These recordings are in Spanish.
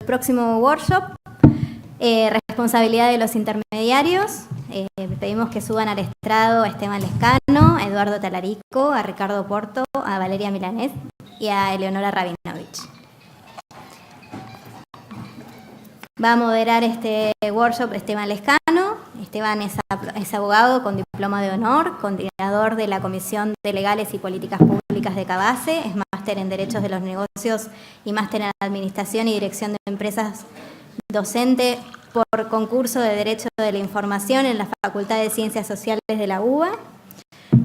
próximo workshop, responsabilidad de los intermediarios. Pedimos que suban al estrado a Esteban Lescano, a Eduardo Talarico, a Ricardo Porto, a Valeria Milanés y a Eleonora Rabinovich. Va a moderar este workshop Esteban Lescano. Esteban es abogado con diploma de honor, coordinador de la Comisión de Legales y Políticas Públicas de Cavase, es máster en Derechos de los Negocios y máster en Administración y Dirección de Empresas, docente por concurso de Derecho de la Información en la Facultad de Ciencias Sociales de la UBA,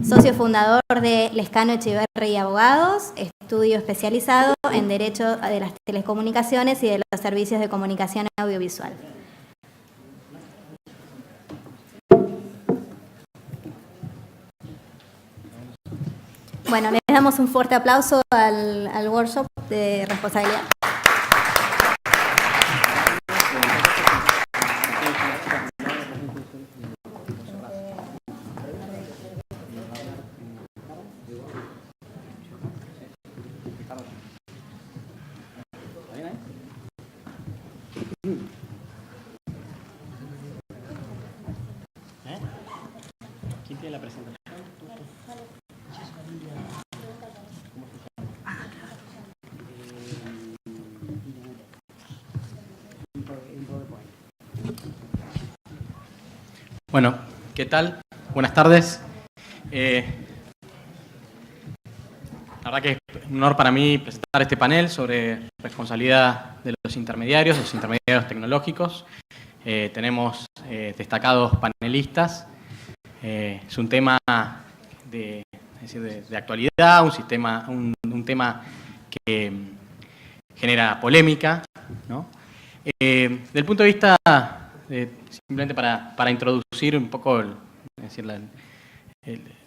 socio fundador de Lescano Echeverri y Abogados, estudio especializado en Derecho de las Telecomunicaciones y de los Servicios de Comunicación Audiovisual. Bueno, les damos un fuerte aplauso al workshop de responsabilidad. ¿Quién tiene la presentación? Bueno, ¿qué tal? Buenas tardes. La verdad que es un honor para mí presentar este panel sobre responsabilidad de los intermediarios tecnológicos. Tenemos destacados panelistas. Es un tema de actualidad, un tema que genera polémica, ¿no? Desde el punto de vista, simplemente para introducir un poco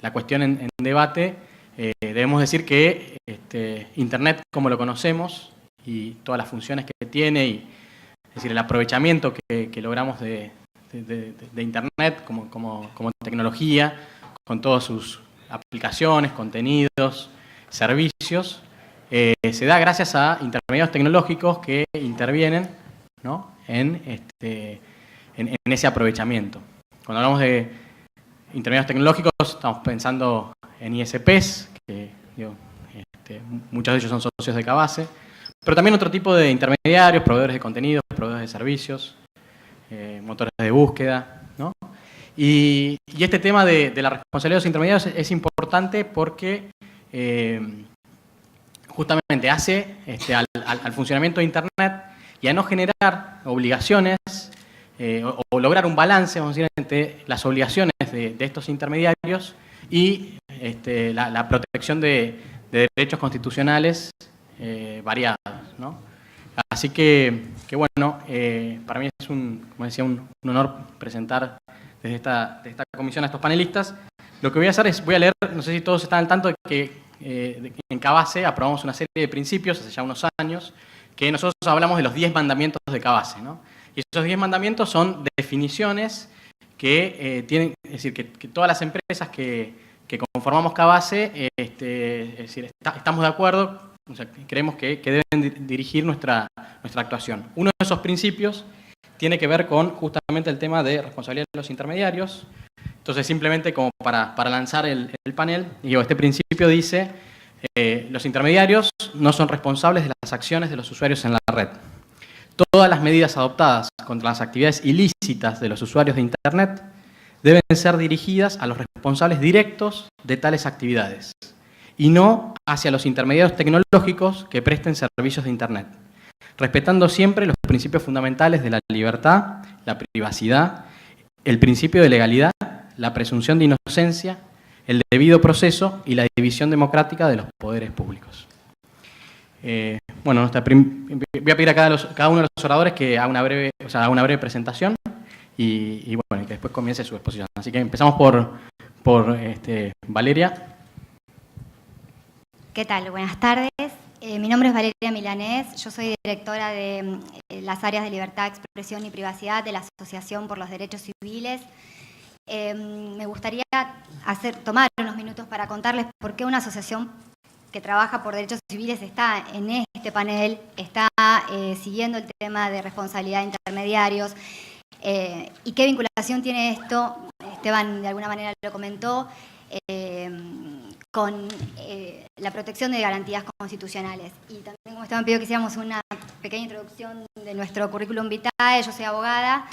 la cuestión en debate, debemos decir que Internet, como lo conocemos, y todas las funciones que tiene, y es decir, el aprovechamiento que logramos de Internet como tecnología, con todas sus aplicaciones, contenidos, servicios, se da gracias a intermediarios tecnológicos que intervienen, ¿no?, en ese aprovechamiento. Cuando hablamos de intermediarios tecnológicos, estamos pensando en ISPs, que muchos de ellos son socios de Cavase, pero también otro tipo de intermediarios, proveedores de contenidos, proveedores de servicios, motores de búsqueda, ¿no? Y este tema de la responsabilidad de los intermediarios es importante porque justamente hace al funcionamiento de Internet y a no generar obligaciones o lograr un balance, vamos a decir, entre las obligaciones de estos intermediarios y la protección de derechos constitucionales variados, ¿no? Así que bueno, para mí es como decía, un honor presentar desde esta comisión a estos panelistas. Lo que voy a hacer es, voy a leer, no sé si todos están al tanto de que en Cavase aprobamos una serie de principios hace ya unos años, que nosotros hablamos de los 10 mandamientos de Cavase, ¿no? Y esos 10 mandamientos son definiciones que tienen, es decir, que todas las empresas que conformamos Cavase, es decir, estamos de acuerdo, o sea, creemos que deben dirigir nuestra actuación. Uno de esos principios tiene que ver con justamente el tema de responsabilidad de los intermediarios. Entonces, simplemente como para lanzar el panel, digo, este principio dice, los intermediarios no son responsables de las acciones de los usuarios en la red. Todas las medidas adoptadas contra las actividades ilícitas de los usuarios de Internet deben ser dirigidas a los responsables directos de tales actividades y no hacia los intermediarios tecnológicos que presten servicios de Internet, respetando siempre los principios fundamentales de la libertad, la privacidad, el principio de legalidad, la presunción de inocencia, el debido proceso y la división democrática de los poderes públicos. Bueno, voy a pedir a cada uno de los oradores que haga una breve presentación y bueno, que después comience su exposición. Así que empezamos por Valeria. ¿Qué tal? Buenas tardes. Mi nombre es Valeria Milanés. Yo soy directora de las áreas de libertad, expresión y privacidad de la Asociación por los Derechos Civiles. Me gustaría tomar unos minutos para contarles por qué una asociación que trabaja por derechos civiles está en este panel, está está siguiendo el tema de responsabilidad de intermediarios. ¿Y qué vinculación tiene esto? Esteban de alguna manera lo comentó, con la protección de garantías constitucionales. Y también, como Esteban pidió que hiciéramos una pequeña introducción de nuestro currículum vitae, yo soy abogada,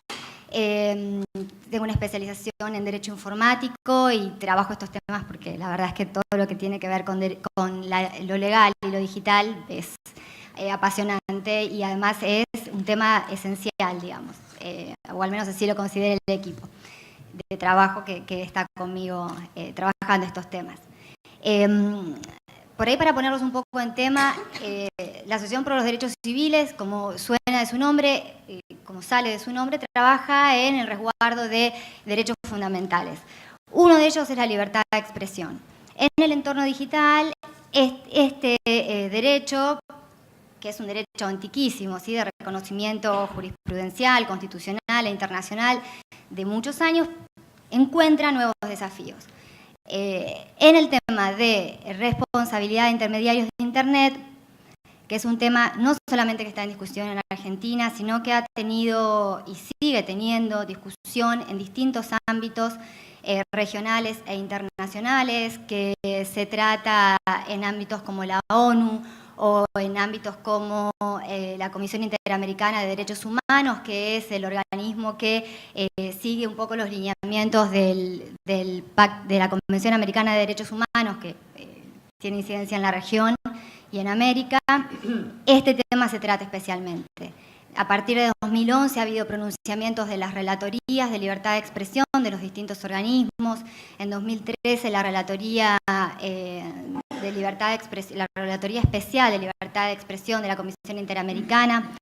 tengo una especialización en Derecho Informático y trabajo estos temas porque la verdad es que todo lo que tiene que ver con lo legal y lo digital es apasionante y además es un tema esencial, digamos, o al menos así lo considera el equipo de trabajo que está conmigo trabajando estos temas. Por ahí, para ponerlos un poco en tema, la Asociación por los Derechos Civiles, como suena de su nombre, como sale de su nombre, trabaja en el resguardo de derechos fundamentales. Uno de ellos es la libertad de expresión. En el entorno digital, este derecho, que es un derecho antiquísimo, ¿sí?, de reconocimiento jurisprudencial, constitucional e internacional de muchos años, encuentra nuevos desafíos. En el tema de responsabilidad de intermediarios de Internet, que es un tema no solamente que está en discusión en Argentina, sino que ha tenido y sigue teniendo discusión en distintos ámbitos regionales e internacionales, que se trata en ámbitos como la ONU o en ámbitos como la Comisión Interamericana de Derechos Humanos, que es el organismo que sigue un poco los lineamientos de la Convención Americana de Derechos Humanos, que tiene incidencia en la región y en América. Este tema se trata especialmente. A partir de 2011 ha habido pronunciamientos de las relatorías de libertad de expresión de los distintos organismos. En 2013 la relatoría de libertad de expresión, la relatoría especial de libertad de expresión de la Comisión Interamericana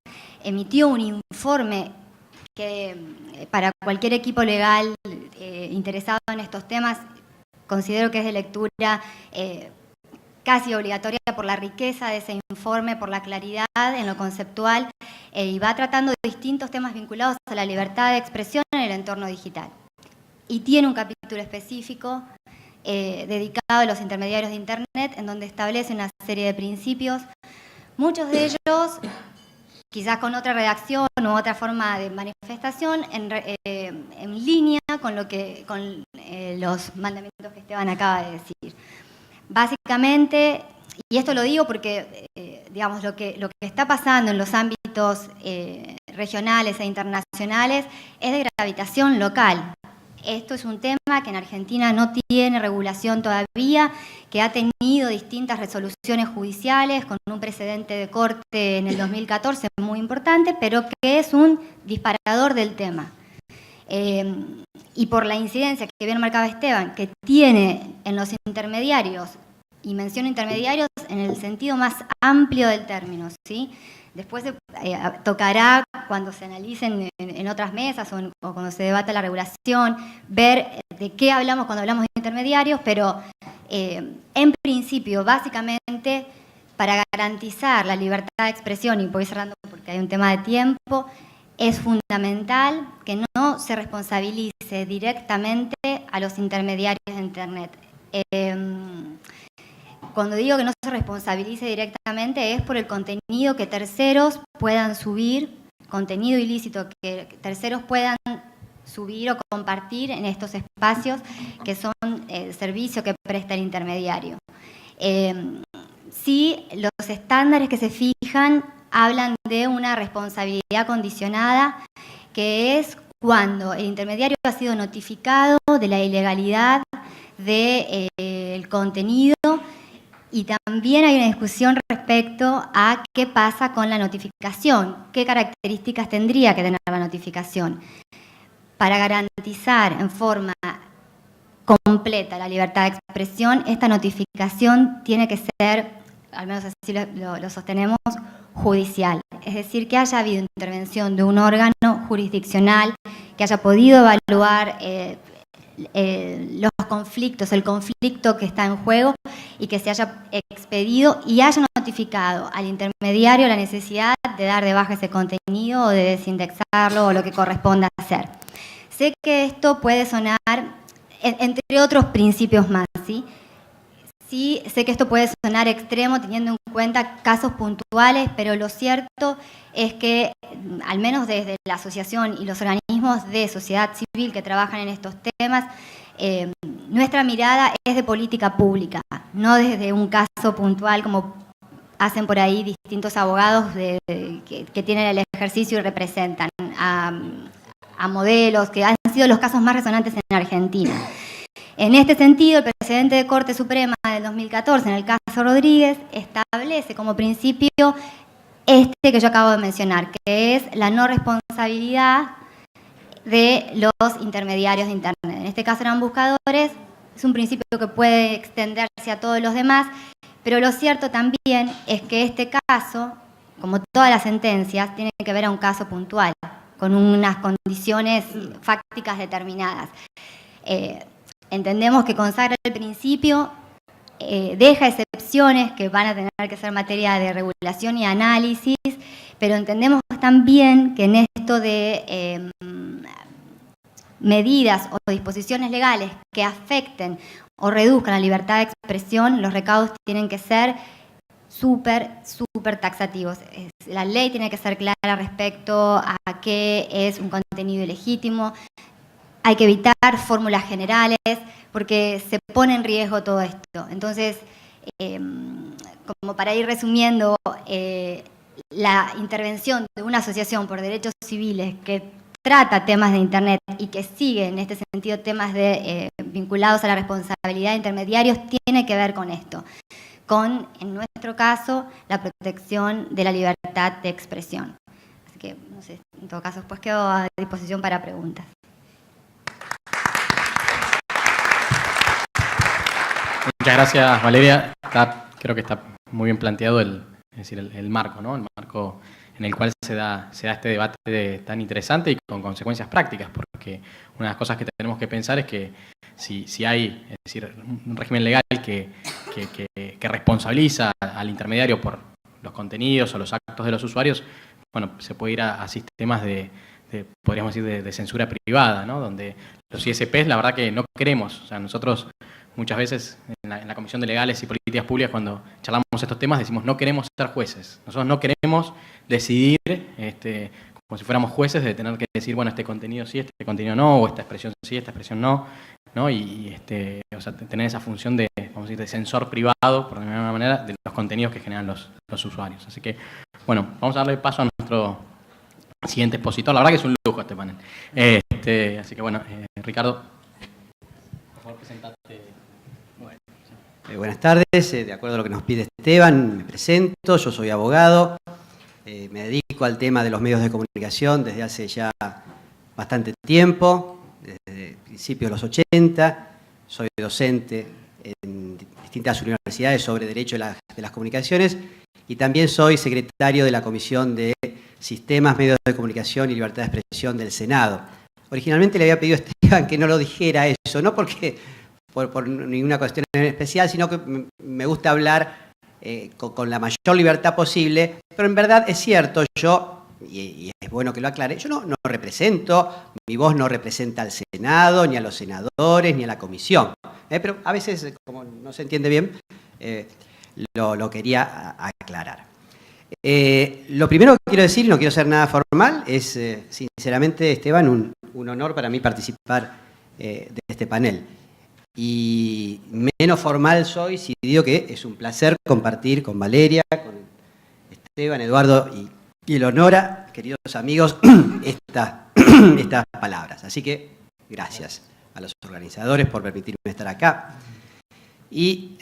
emitió un informe que para cualquier equipo legal interesado en estos temas considero que es de lectura casi obligatoria por la riqueza de ese informe, por la claridad en lo conceptual, y va tratando de distintos temas vinculados a la libertad de expresión en el entorno digital. Y tiene un capítulo específico dedicado a los intermediarios de Internet, en donde establece una serie de principios, muchos de ellos quizás con otra redacción u otra forma de manifestación, en línea con los mandamientos que Esteban acaba de decir. Básicamente, y esto lo digo porque digamos, lo que está pasando en los ámbitos regionales e internacionales es de gravitación local. Esto es un tema que en Argentina no tiene regulación todavía, que ha tenido distintas resoluciones judiciales con un precedente de corte en el 2014 muy importante, pero que es un disparador del tema. Y por la incidencia que bien marcaba Esteban, que tiene en los intermediarios, y menciono intermediarios en el sentido más amplio del término, ¿sí? Después tocará, cuando se analicen en otras mesas o cuando se debata la regulación, ver de qué hablamos cuando hablamos de intermediarios, pero en principio, básicamente, para garantizar la libertad de expresión, y voy cerrando porque hay un tema de tiempo, es fundamental que no se responsabilice directamente a los intermediarios de Internet. Cuando digo que no se responsabilice directamente es por el contenido que terceros puedan subir, contenido ilícito que terceros puedan subir o compartir en estos espacios que son el servicio que presta el intermediario. Sí, los estándares que se fijan hablan de una responsabilidad condicionada, que es cuando el intermediario ha sido notificado de la ilegalidad del contenido. Y también hay una discusión respecto a qué pasa con la notificación, qué características tendría que tener la notificación. Para garantizar en forma completa la libertad de expresión, esta notificación tiene que ser, al menos así lo sostenemos, judicial. Es decir, que haya habido intervención de un órgano jurisdiccional que haya podido evaluar los conflictos, el conflicto que está en juego y que se haya expedido y haya notificado al intermediario la necesidad de dar de baja ese contenido o de desindexarlo o lo que corresponda hacer. Sé que esto puede sonar, entre otros principios más, ¿sí? Sí, sé que esto puede sonar extremo teniendo en cuenta casos puntuales, pero lo cierto es que, al menos desde la asociación y los organismos de sociedad civil que trabajan en estos temas, nuestra mirada es de política pública, no desde un caso puntual como hacen por ahí distintos abogados que tienen el ejercicio y representan a modelos que han sido los casos más resonantes en Argentina. En este sentido, el presidente de Corte Suprema del 2014, en el caso Rodríguez, establece como principio este que yo acabo de mencionar, que es la no responsabilidad de los intermediarios de Internet. En este caso eran buscadores, es un principio que puede extenderse a todos los demás, pero lo cierto también es que este caso, como todas las sentencias, tiene que ver a un caso puntual, con unas condiciones fácticas determinadas. Entendemos que consagra el principio, deja excepciones que van a tener que ser materia de regulación y análisis, pero entendemos también que en esto de medidas o disposiciones legales que afecten o reduzcan la libertad de expresión, los recaudos tienen que ser súper taxativos. La ley tiene que ser clara respecto a qué es un contenido ilegítimo. Hay que evitar fórmulas generales porque se pone en riesgo todo esto. Entonces, como para ir resumiendo, la intervención de una asociación por derechos civiles que trata temas de Internet y que sigue en este sentido temas vinculados a la responsabilidad de intermediarios tiene que ver con esto, con, en nuestro caso, la protección de la libertad de expresión. Así que, no sé, en todo caso, después quedo a disposición para preguntas. Muchas gracias, Valeria. Creo que está muy bien planteado el marco, ¿no? El marco en el cual se da este debate tan interesante y con consecuencias prácticas, porque una de las cosas que tenemos que pensar es que si hay, es decir, un régimen legal que responsabiliza al intermediario por los contenidos o los actos de los usuarios, bueno, se puede ir a sistemas podríamos decir, de censura privada, ¿no? Donde los ISPs, la verdad que no queremos, o sea, nosotros muchas veces en la Comisión de Legales y Políticas Públicas, cuando charlamos estos temas, decimos no queremos ser jueces. Nosotros no queremos decidir como si fuéramos jueces de tener que decir, bueno, este contenido sí, este contenido no, o esta expresión sí, esta expresión no, ¿no? O sea, tener esa función vamos a decir, de censor privado, por decirlo de alguna manera, de los contenidos que generan los usuarios. Así que, bueno, vamos a darle paso a nuestro siguiente expositor. La verdad que es un lujo este panel. Así que, bueno, Ricardo, por favor, presentate. Buenas tardes, de acuerdo a lo que nos pide Esteban, me presento, yo soy abogado, me dedico al tema de los medios de comunicación desde hace ya bastante tiempo, desde principios de los 80, soy docente en distintas universidades sobre Derecho de las Comunicaciones y también soy secretario de la Comisión de Sistemas, Medios de Comunicación y Libertad de Expresión del Senado. Originalmente le había pedido a Esteban que no lo dijera eso, no porque por ninguna cuestión en especial, sino que me gusta hablar con la mayor libertad posible, pero en verdad es cierto, yo, y es bueno que lo aclare, yo no represento, mi voz no representa al Senado, ni a los senadores, ni a la comisión, pero a veces, como no se entiende bien, lo quería aclarar. Lo primero que quiero decir, y no quiero ser nada formal, es sinceramente, Esteban, un honor para mí participar de este panel. Y menos formal soy si digo que es un placer compartir con Valeria, con Esteban, Eduardo y Eleonora, queridos amigos, estas palabras. Así que gracias a los organizadores por permitirme estar acá. Y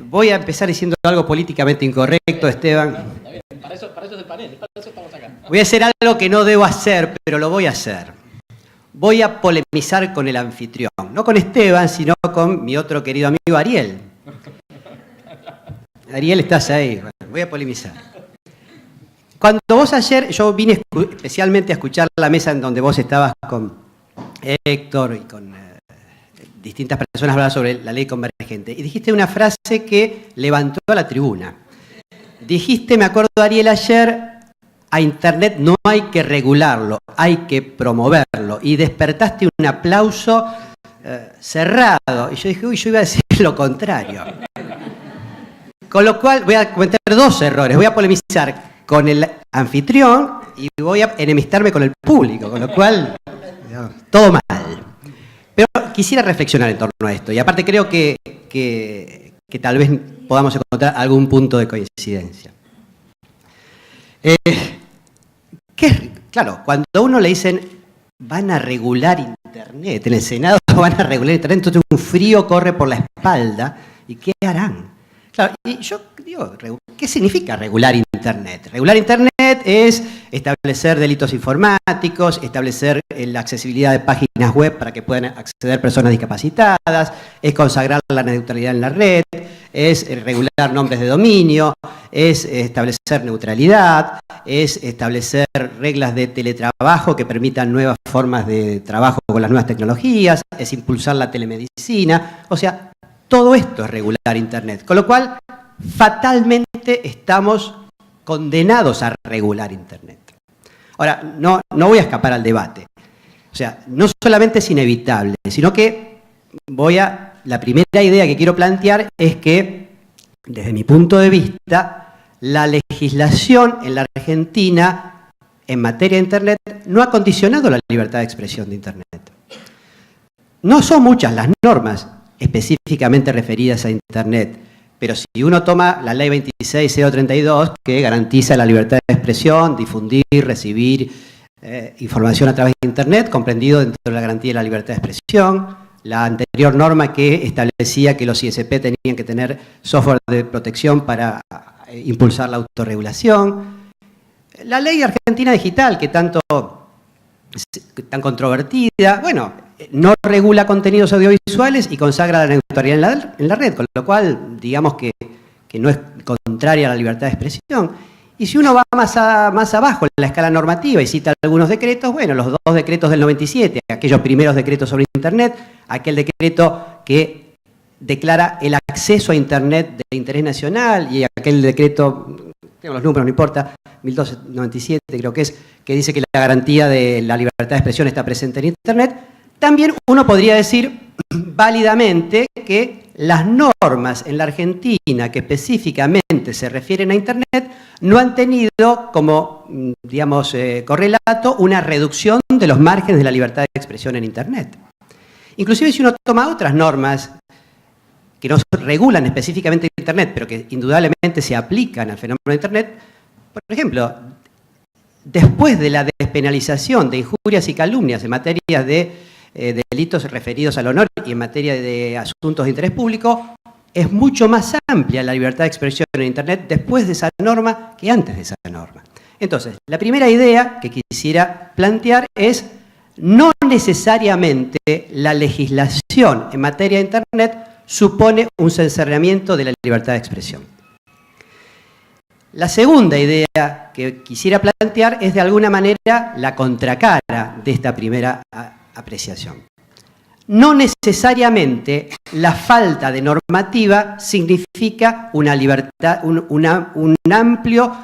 voy a empezar diciendo algo políticamente incorrecto, Esteban. Está bien, para eso es el panel, para eso estamos acá. Voy a hacer algo que no debo hacer, pero lo voy a hacer. Voy a polemizar con el anfitrión, no con Esteban, sino con mi otro querido amigo Ariel. Ariel, estás ahí, bueno, voy a polemizar. Cuando vos ayer, yo vine especialmente a escuchar la mesa en donde vos estabas con Héctor y con distintas personas hablar sobre la ley convergente, y dijiste una frase que levantó a la tribuna. Dijiste, me acuerdo Ariel ayer, a Internet no hay que regularlo, hay que promoverlo. Y despertaste un aplauso cerrado. Y yo dije, uy, yo iba a decir lo contrario. Con lo cual voy a cometer dos errores. Voy a polemizar con el anfitrión y voy a enemistarme con el público, con lo cual, todo mal. Pero quisiera reflexionar en torno a esto, y aparte creo que tal vez podamos encontrar algún punto de coincidencia. Claro, cuando a uno le dicen van a regular Internet, en el Senado van a regular Internet, entonces un frío corre por la espalda, ¿y qué harán? Claro, y yo digo, ¿qué significa regular Internet? Regular Internet es establecer delitos informáticos, establecer la accesibilidad de páginas web para que puedan acceder personas discapacitadas, es consagrar la neutralidad en la red, es regular nombres de dominio, es establecer neutralidad, es establecer reglas de teletrabajo que permitan nuevas formas de trabajo con las nuevas tecnologías, es impulsar la telemedicina, o sea, todo esto es regular Internet, con lo cual fatalmente estamos condenados a regular Internet. Ahora, no voy a escapar al debate. O sea, no solamente es inevitable, sino que la primera idea que quiero plantear es que, desde mi punto de vista, la legislación en la Argentina en materia de Internet no ha condicionado la libertad de expresión de Internet. No son muchas las normas específicamente referidas a Internet, pero si uno toma la ley 26.032, que garantiza la libertad de expresión, difundir, recibir información a través de Internet, comprendido dentro de la garantía de la libertad de expresión, la anterior norma que establecía que los ISP tenían que tener software de protección para impulsar la autorregulación, la ley argentina digital, que tan controvertida, bueno, no regula contenidos audiovisuales y consagra la neutralidad en la red, con lo cual, digamos que no es contraria a la libertad de expresión. Y si uno va más abajo en la escala normativa y cita algunos decretos, bueno, los dos decretos del 97, aquellos primeros decretos sobre Internet, aquel decreto que declara el acceso a Internet de interés nacional y aquel decreto, tengo los números, no importa, 1297 creo que es, que dice que la garantía de la libertad de expresión está presente en Internet. También uno podría decir válidamente que las normas en la Argentina que específicamente se refieren a Internet no han tenido como, digamos, correlato una reducción de los márgenes de la libertad de expresión en Internet. Inclusive si uno toma otras normas que no regulan específicamente Internet, pero que indudablemente se aplican al fenómeno de Internet, por ejemplo, después de la despenalización de injurias y calumnias en materia de delitos referidos al honor y en materia de asuntos de interés público, es mucho más amplia la libertad de expresión en Internet después de esa norma que antes de esa norma. Entonces, la primera idea que quisiera plantear es no necesariamente la legislación en materia de Internet supone un cercenamiento de la libertad de expresión. La segunda idea que quisiera plantear es de alguna manera la contracara de esta primera apreciación. No necesariamente la falta de normativa significa una libertad, un amplio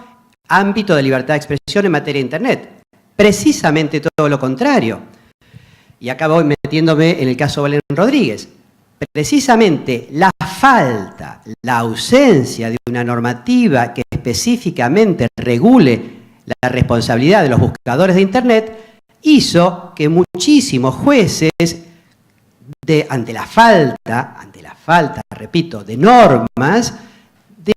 ámbito de libertad de expresión en materia de Internet. Precisamente todo lo contrario. Y acá voy metiéndome en el caso Belén Rodríguez. Precisamente la falta, la ausencia de una normativa que específicamente regule la responsabilidad de los buscadores de Internet hizo que muchísimos jueces, ante la falta, repito, de normas,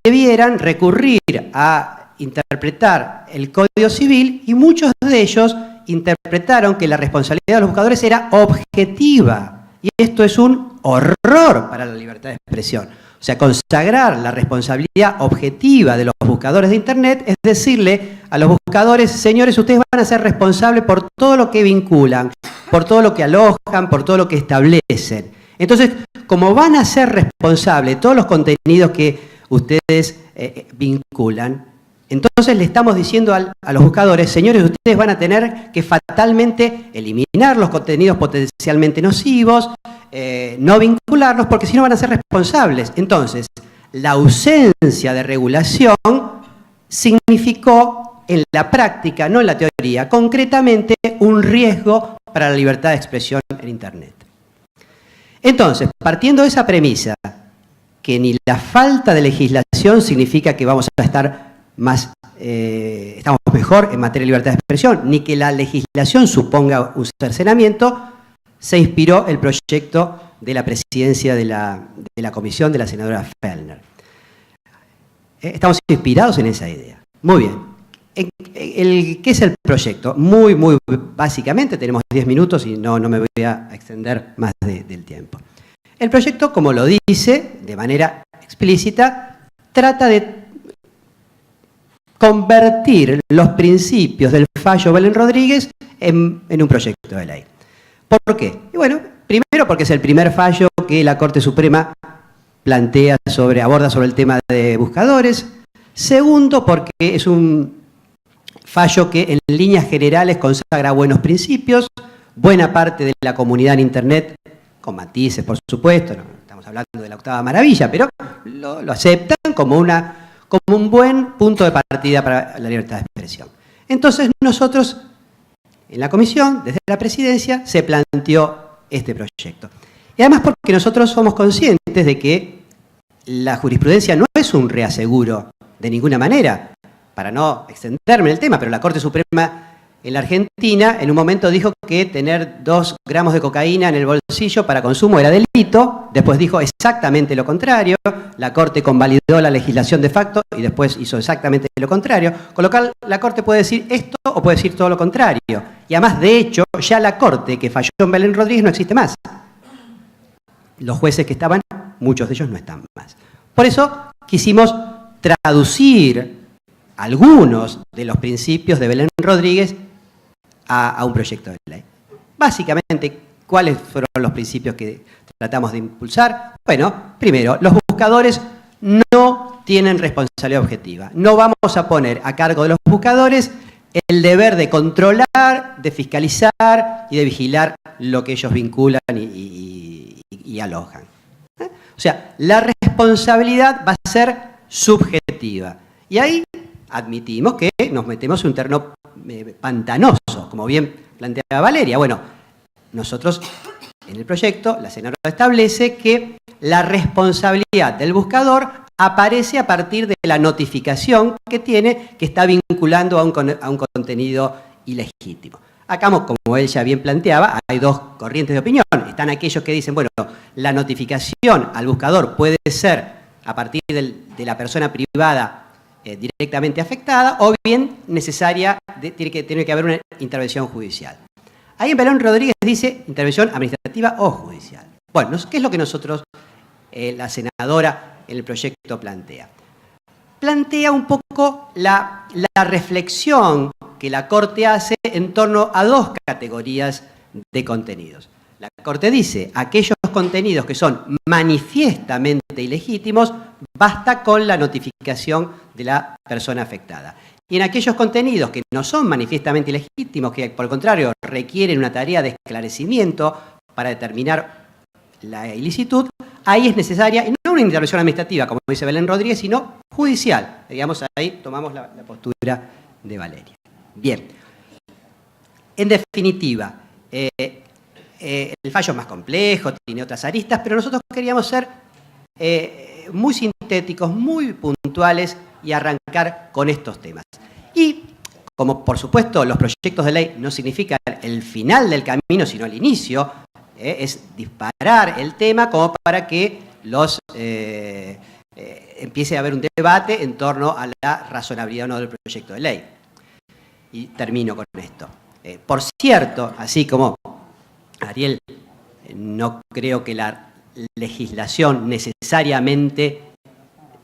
debieran recurrir a interpretar el Código Civil y muchos de ellos interpretaron que la responsabilidad de los buscadores era objetiva. Y esto es un horror para la libertad de expresión. O sea, consagrar la responsabilidad objetiva de los buscadores de Internet es decirle a los buscadores, señores, ustedes van a ser responsables por todo lo que vinculan, por todo lo que alojan, por todo lo que establecen. Entonces, como van a ser responsables de todos los contenidos que ustedes vinculan, entonces le estamos diciendo a los buscadores, señores, ustedes van a tener que fatalmente eliminar los contenidos potencialmente nocivos, no vincularlos, porque si no van a ser responsables. Entonces, la ausencia de regulación significó en la práctica, no en la teoría, concretamente un riesgo para la libertad de expresión en Internet. Entonces, partiendo de esa premisa, que ni la falta de legislación significa que vamos a estar más, estamos mejor en materia de libertad de expresión, ni que la legislación suponga un cercenamiento, se inspiró el proyecto de la presidencia de la comisión de la senadora Fellner. Estamos inspirados en esa idea. Muy bien. ¿Qué es el proyecto? Muy básicamente, tenemos 10 minutos y no me voy a extender más del tiempo. El proyecto, como lo dice de manera explícita, trata de convertir los principios del fallo Belén Rodríguez en un proyecto de ley. ¿Por qué? Y bueno, primero porque es el primer fallo que la Corte Suprema aborda sobre el tema de buscadores. Segundo, porque es un fallo que en líneas generales consagra buenos principios. Buena parte de la comunidad en Internet, con matices por supuesto, no estamos hablando de la octava maravilla, pero lo aceptan como un buen punto de partida para la libertad de expresión. Entonces nosotros, en la comisión, desde la presidencia, se planteó este proyecto. Y además porque nosotros somos conscientes de que la jurisprudencia no es un reaseguro de ninguna manera, para no extenderme en el tema, pero la Corte Suprema en la Argentina en un momento dijo que tener 2 gramos de cocaína en el bolsillo para consumo era delito, después dijo exactamente lo contrario, la Corte convalidó la legislación de facto y después hizo exactamente lo contrario, con lo cual la Corte puede decir esto o puede decir todo lo contrario. Y además, de hecho, ya la Corte que falló en Belén Rodríguez no existe más. Los jueces que estaban, muchos de ellos no están más. Por eso quisimos traducir algunos de los principios de Belén Rodríguez a un proyecto de ley. Básicamente, ¿cuáles fueron los principios que tratamos de impulsar? Bueno, primero, los buscadores no tienen responsabilidad objetiva. No vamos a poner a cargo de los buscadores el deber de controlar, de fiscalizar y de vigilar lo que ellos vinculan y alojan. O sea, la responsabilidad va a ser subjetiva. Y ahí admitimos que nos metemos en un terreno pantanoso, como bien planteaba Valeria. Bueno, nosotros en el proyecto, la senadora establece que la responsabilidad del buscador aparece a partir de la notificación que tiene, que está vinculando a un contenido ilegítimo. Acá, como él ya bien planteaba, hay 2 corrientes de opinión. Están aquellos que dicen, bueno, la notificación al buscador puede ser a partir de la persona privada directamente afectada, o bien tiene que haber una intervención judicial. Ahí en Belén Rodríguez dice intervención administrativa o judicial. Bueno, ¿qué es lo que nosotros, la senadora, en el proyecto plantea? Plantea un poco la reflexión que la Corte hace en torno a 2 categorías de contenidos. La Corte dice, aquellos contenidos que son manifiestamente ilegítimos, basta con la notificación de la persona afectada. Y en aquellos contenidos que no son manifiestamente ilegítimos, que por el contrario requieren una tarea de esclarecimiento para determinar la ilicitud, ahí es necesaria, no una intervención administrativa, como dice Belén Rodríguez, sino judicial. Digamos, ahí tomamos la postura de Valeria. Bien. En definitiva, el fallo es más complejo, tiene otras aristas, pero nosotros queríamos ser muy sintéticos, muy puntuales y arrancar con estos temas. Y, como por supuesto los proyectos de ley no significan el final del camino, sino el inicio, es disparar el tema como para que empiece a haber un debate en torno a la razonabilidad o no del proyecto de ley. Y termino con esto. Por cierto, así como Ariel, no creo que la legislación necesariamente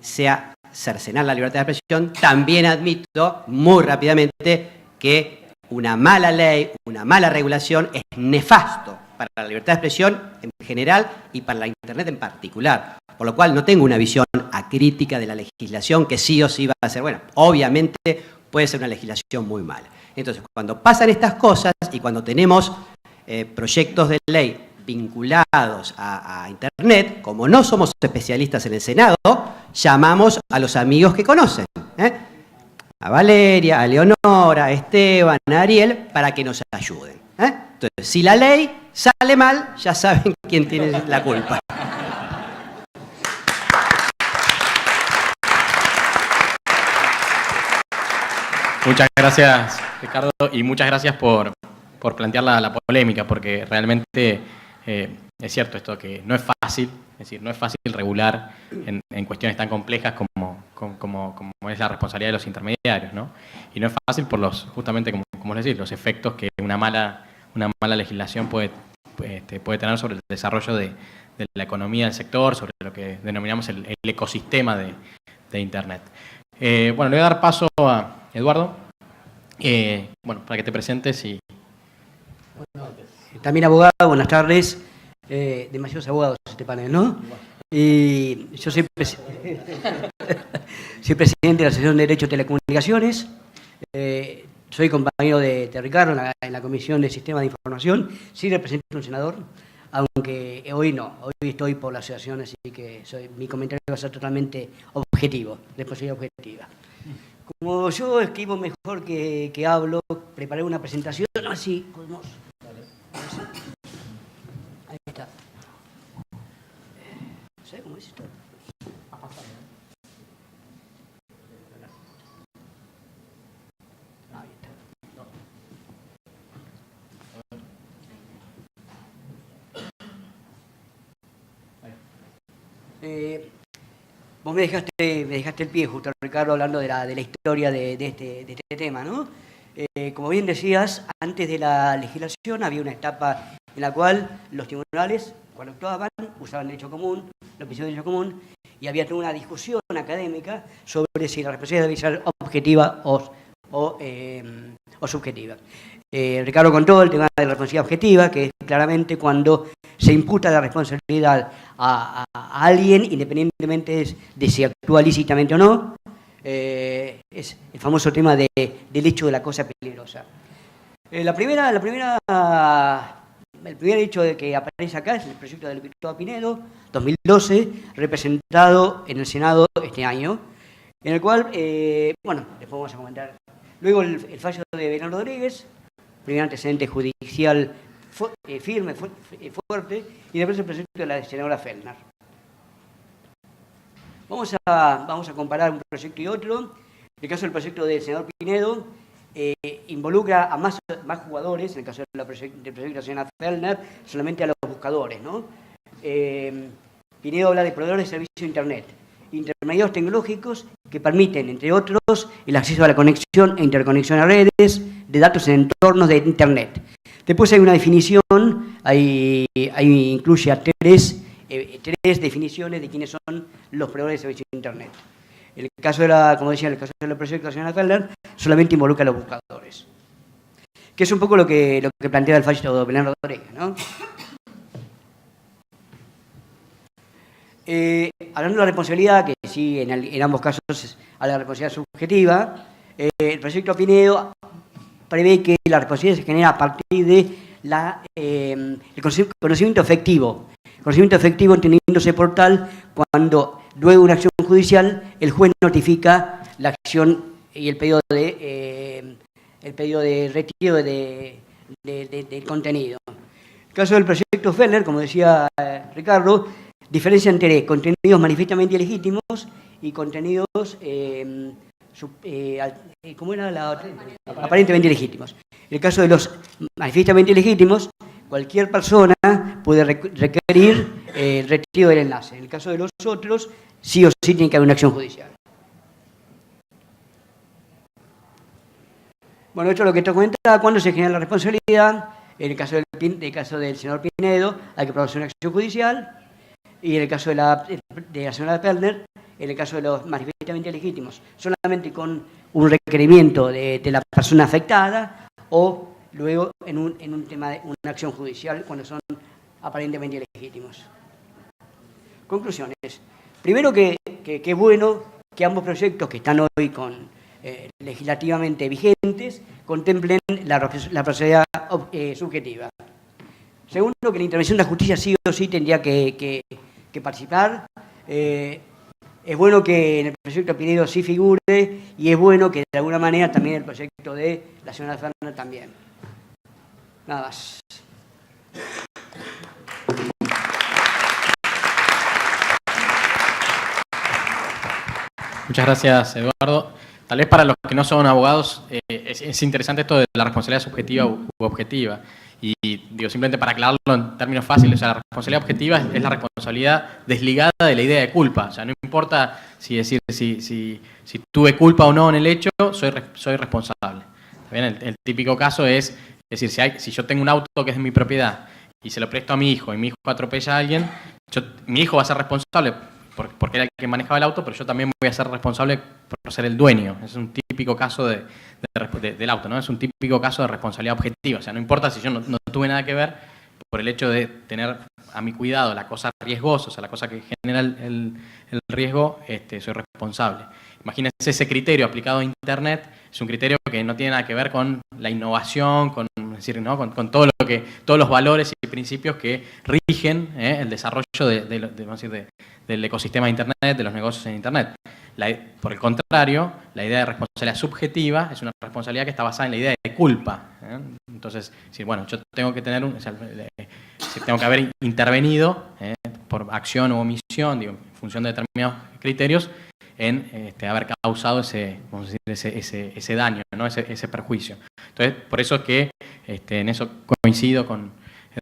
sea cercenar la libertad de expresión, también admito muy rápidamente que una mala ley, una mala regulación es nefasto para la libertad de expresión en general y para la Internet en particular. Por lo cual no tengo una visión acrítica de la legislación que sí o sí va a ser buena. Obviamente puede ser una legislación muy mala. Entonces, cuando pasan estas cosas y cuando tenemos proyectos de ley vinculados a Internet, como no somos especialistas en el Senado, llamamos a los amigos que conocen, a Valeria, a Leonora, a Esteban, a Ariel, para que nos ayuden. Entonces, si la ley sale mal, ya saben quién tiene la culpa. Muchas gracias, Ricardo, y muchas gracias por plantear la polémica, porque realmente es cierto esto que no es fácil, es decir, no es fácil regular en cuestiones tan complejas como es la responsabilidad de los intermediarios, ¿no? Y no es fácil por justamente como les decía, los efectos que una mala legislación puede tener sobre el desarrollo de la economía del sector, sobre lo que denominamos el ecosistema de Internet. Bueno, le voy a dar paso a Eduardo, para que te presentes y... También abogado, buenas tardes. Demasiados abogados este panel, ¿no? Y yo soy presidente de la Asociación de Derecho de Telecomunicaciones. Soy compañero de Ricardo en la Comisión de Sistema de Información. Sí represento a un senador, aunque hoy no. Hoy estoy por la asociación, así que mi comentario va a ser totalmente objetivo, responsabilidad objetiva. Como yo escribo mejor que hablo, preparé una presentación así, podemos... Ahí está. ¿Sabes cómo es esto? Ahí está. Vos me dejaste el pie justo, Ricardo, hablando de la historia de este tema, ¿no? Como bien decías, antes de la legislación había una etapa en la cual los tribunales, cuando actuaban, usaban derecho común, los principios de derecho común, y había toda una discusión académica sobre si la responsabilidad debe ser objetiva o subjetiva. Ricardo contó el tema de la responsabilidad objetiva, que es claramente cuando se imputa la responsabilidad a alguien, independientemente de si actúa lícitamente o no. Es el famoso tema del hecho de la cosa peligrosa. El primer hecho que aparece acá es el proyecto del diputado Pinedo, 2012, representado en el Senado este año, en el cual, después vamos a comentar. Luego el fallo de Belén Rodríguez, primer antecedente judicial firme, fuerte, y después el proyecto de la senadora Fellner. Vamos a comparar un proyecto y otro. El caso del proyecto del senador Pinedo involucra a más jugadores, en el caso del proyecto de la senadora Fellner, solamente a los buscadores, ¿no? Pinedo habla de proveedores de servicios de Internet, intermediarios tecnológicos que permiten, entre otros, el acceso a la conexión e interconexión a redes de datos en entornos de Internet. Después hay una definición, ahí incluye a tres definiciones de quiénes son los proveedores de servicios de Internet. En el caso como decía, en el caso del proyecto de la señora Fellner, solamente involucra a los buscadores. Que es un poco lo que plantea el fallo de Belén Rodríguez, ¿no? Hablando de la responsabilidad, que sí, en ambos casos habla de la responsabilidad subjetiva, el proyecto Pinedo prevé que la responsabilidad se genera a partir de el conocimiento efectivo. Conocimiento efectivo entendiéndose por tal cuando, luego de una acción judicial, el juez notifica la acción y el pedido de retiro del contenido. En el caso del proyecto Fellner, como decía Ricardo, diferencia entre contenidos manifiestamente ilegítimos y contenidos ¿cómo era la otra? Aparentemente ilegítimos. En el caso de los manifiestamente ilegítimos, cualquier persona puede requerir el retiro del enlace. En el caso de los otros, sí o sí tiene que haber una acción judicial. Bueno, esto es lo que te comentaba, cuando se genera la responsabilidad. En el caso del senador Pinedo, hay que producir una acción judicial. Y en el caso de la señora Fellner, en el caso de los manifiestamente legítimos, solamente con un requerimiento de la persona afectada o luego en un tema de una acción judicial cuando son aparentemente legítimos. Conclusiones. Primero que es bueno que ambos proyectos que están hoy legislativamente vigentes contemplen la responsabilidad subjetiva. Segundo, que la intervención de la justicia sí o sí tendría que participar. Es bueno que en el proyecto Pinedo sí figure y es bueno que de alguna manera también el proyecto de la señora Fellner también. Nada más. Muchas gracias, Eduardo. tal vez para los que no son abogados es interesante esto de la responsabilidad subjetiva u objetiva. Y digo, simplemente para aclararlo en términos fáciles, o sea, la responsabilidad objetiva es la responsabilidad desligada de la idea de culpa. O sea, no importa si tuve culpa o no en el hecho, soy responsable. ¿Bien? El típico caso es decir, si yo tengo un auto que es de mi propiedad y se lo presto a mi hijo y mi hijo atropella a alguien, mi hijo va a ser responsable porque era el que manejaba el auto, pero yo también voy a ser responsable por ser el dueño. Es un típico caso del auto, ¿no? Es un típico caso de responsabilidad objetiva. O sea, no importa si yo no tuve nada que ver, por el hecho de tener a mi cuidado la cosa riesgosa, o sea, la cosa que genera el riesgo, soy responsable. Imagínense ese criterio aplicado a Internet, es un criterio que no tiene nada que ver con la innovación, con todo todos los valores y principios que rigen el desarrollo del ecosistema de Internet, de los negocios en Internet. Por el contrario, la idea de responsabilidad subjetiva es una responsabilidad que está basada en la idea de culpa. Entonces, bueno, yo tengo que tengo que haber intervenido por acción o omisión, digo, en función de determinados criterios, en haber causado ese daño, ¿no? ese perjuicio. Entonces, por eso es que en eso coincido con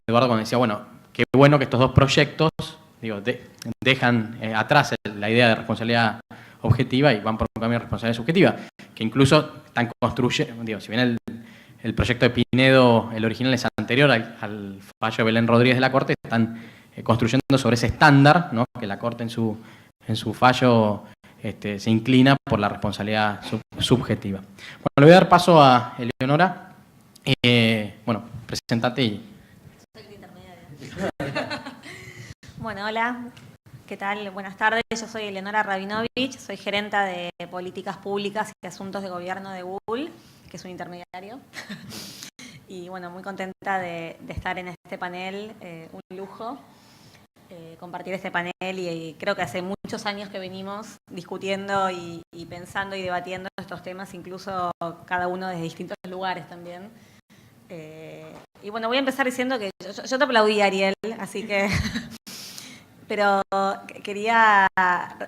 Eduardo cuando decía, bueno, qué bueno que estos dos proyectos dejan atrás la idea de responsabilidad objetiva y van por un camino de responsabilidad subjetiva, que incluso están construyendo, si bien el proyecto de Pinedo, el original, es anterior al fallo de Belén Rodríguez de la Corte, están construyendo sobre ese estándar, ¿no? Que la Corte en su fallo se inclina por la responsabilidad subjetiva. Bueno, le voy a dar paso a Eleonora. Bueno, presentate y... Bueno, hola, ¿qué tal? Buenas tardes, yo soy Eleonora Rabinovich, soy gerenta de Políticas Públicas y Asuntos de Gobierno de Google, que es un intermediario. Y bueno, muy contenta de estar en este panel, un lujo. Compartir este panel y creo que hace muchos años que venimos discutiendo y pensando y debatiendo estos temas, incluso cada uno desde distintos lugares también. Y bueno, voy a empezar diciendo que yo te aplaudí, Ariel, así que... Pero quería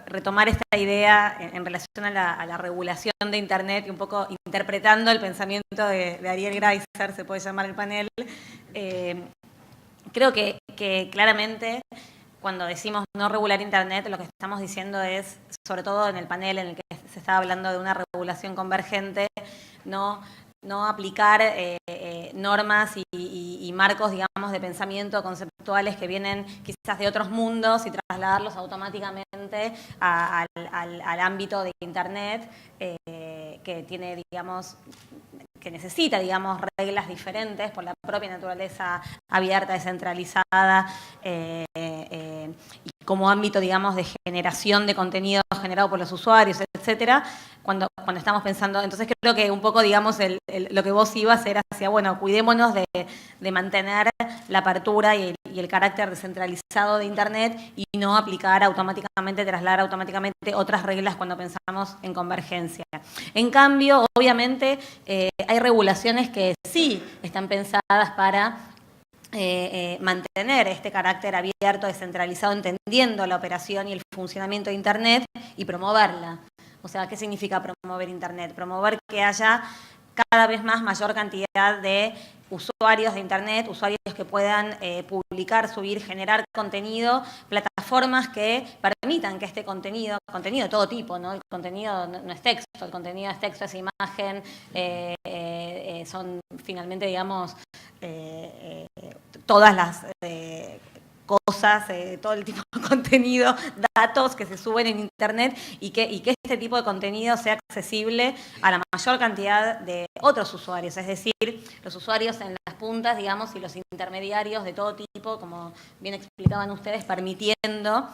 retomar esta idea en relación a la regulación de Internet y un poco interpretando el pensamiento de Ariel Greiser, se puede llamar el panel. Creo que claramente cuando decimos no regular Internet, lo que estamos diciendo es, sobre todo en el panel en el que se está hablando de una regulación convergente, no aplicar normas y marcos, digamos, de pensamiento conceptuales que vienen quizás de otros mundos y trasladarlos automáticamente al ámbito de Internet, que tiene, digamos, que necesita, digamos, reglas diferentes por la propia naturaleza abierta, descentralizada, y como ámbito, digamos, de generación de contenido generado por los usuarios, etcétera, cuando estamos pensando. Entonces creo que un poco, digamos, lo que vos ibas era hacia, bueno, cuidémonos de mantener la apertura y el carácter descentralizado de Internet y no aplicar automáticamente, trasladar automáticamente otras reglas cuando pensamos en convergencia. En cambio, obviamente, hay regulaciones que sí están pensadas para mantener este carácter abierto, descentralizado, entendiendo la operación y el funcionamiento de Internet y promoverla. O sea, ¿qué significa promover Internet? Promover que haya cada vez mayor cantidad de usuarios de Internet, usuarios que puedan publicar, subir, generar contenido, plataformas que permitan que este contenido de todo tipo, ¿no? El contenido no es texto, el contenido es texto, es imagen, son finalmente, digamos, todas las cosas, todo el tipo de contenido, datos que se suben en Internet y que este tipo de contenido sea accesible a la mayor cantidad de otros usuarios, es decir, los usuarios en las puntas, digamos, y los intermediarios de todo tipo, como bien explicaban ustedes, permitiendo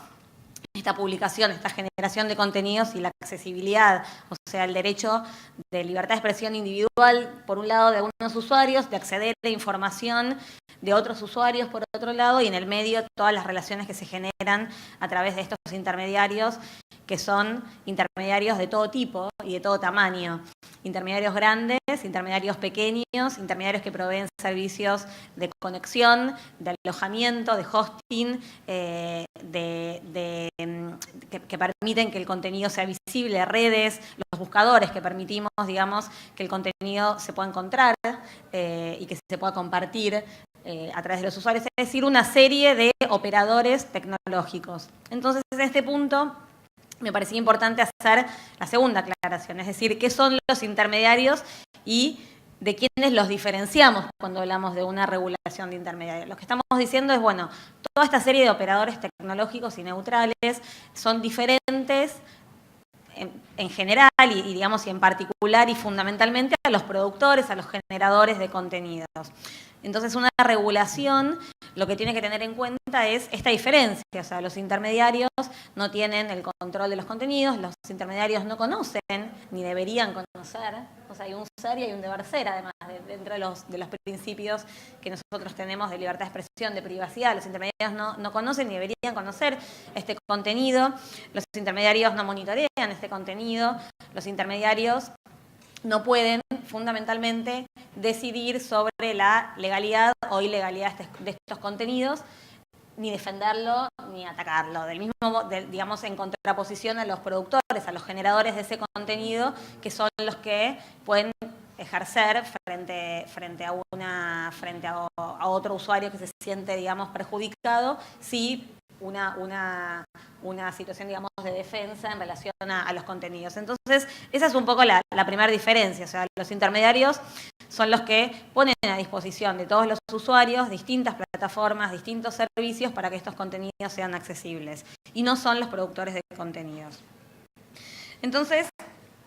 esta publicación, esta generación de contenidos y la accesibilidad, o sea, el derecho de libertad de expresión individual, por un lado, de algunos usuarios, de acceder a información de otros usuarios, por otro lado, y en el medio todas las relaciones que se generan a través de estos intermediarios que son intermediarios de todo tipo y de todo tamaño. Intermediarios grandes, intermediarios pequeños, intermediarios que proveen servicios de conexión, de alojamiento, de hosting, que permiten que el contenido sea visible, redes, los buscadores que permitimos, digamos, que el contenido se pueda encontrar y que se pueda compartir a través de los usuarios, es decir, una serie de operadores tecnológicos. Entonces, en este punto me parecía importante hacer la segunda aclaración, es decir, qué son los intermediarios y de quiénes los diferenciamos cuando hablamos de una regulación de intermediarios. Lo que estamos diciendo es, bueno, toda esta serie de operadores tecnológicos y neutrales son diferentes en general y digamos, y en particular y fundamentalmente a los productores, a los generadores de contenidos. Entonces, una regulación lo que tiene que tener en cuenta es esta diferencia. O sea, los intermediarios no tienen el control de los contenidos, los intermediarios no conocen, ni deberían conocer. O sea, hay un ser y hay un deber ser, además, dentro de los principios que nosotros tenemos de libertad de expresión, de privacidad. Los intermediarios no conocen ni deberían conocer este contenido. Los intermediarios no monitorean este contenido. Los intermediarios no pueden, fundamentalmente, decidir sobre la legalidad o ilegalidad de estos contenidos, ni defenderlo, ni atacarlo. Del mismo modo, digamos, en contraposición a los productores, a los generadores de ese contenido, que son los que pueden ejercer frente a otro usuario que se siente, digamos, perjudicado, si una situación, digamos, de defensa en relación a los contenidos. Entonces, esa es un poco la primera diferencia. O sea, los intermediarios son los que ponen a disposición de todos los usuarios distintas plataformas, distintos servicios para que estos contenidos sean accesibles. Y no son los productores de contenidos. Entonces,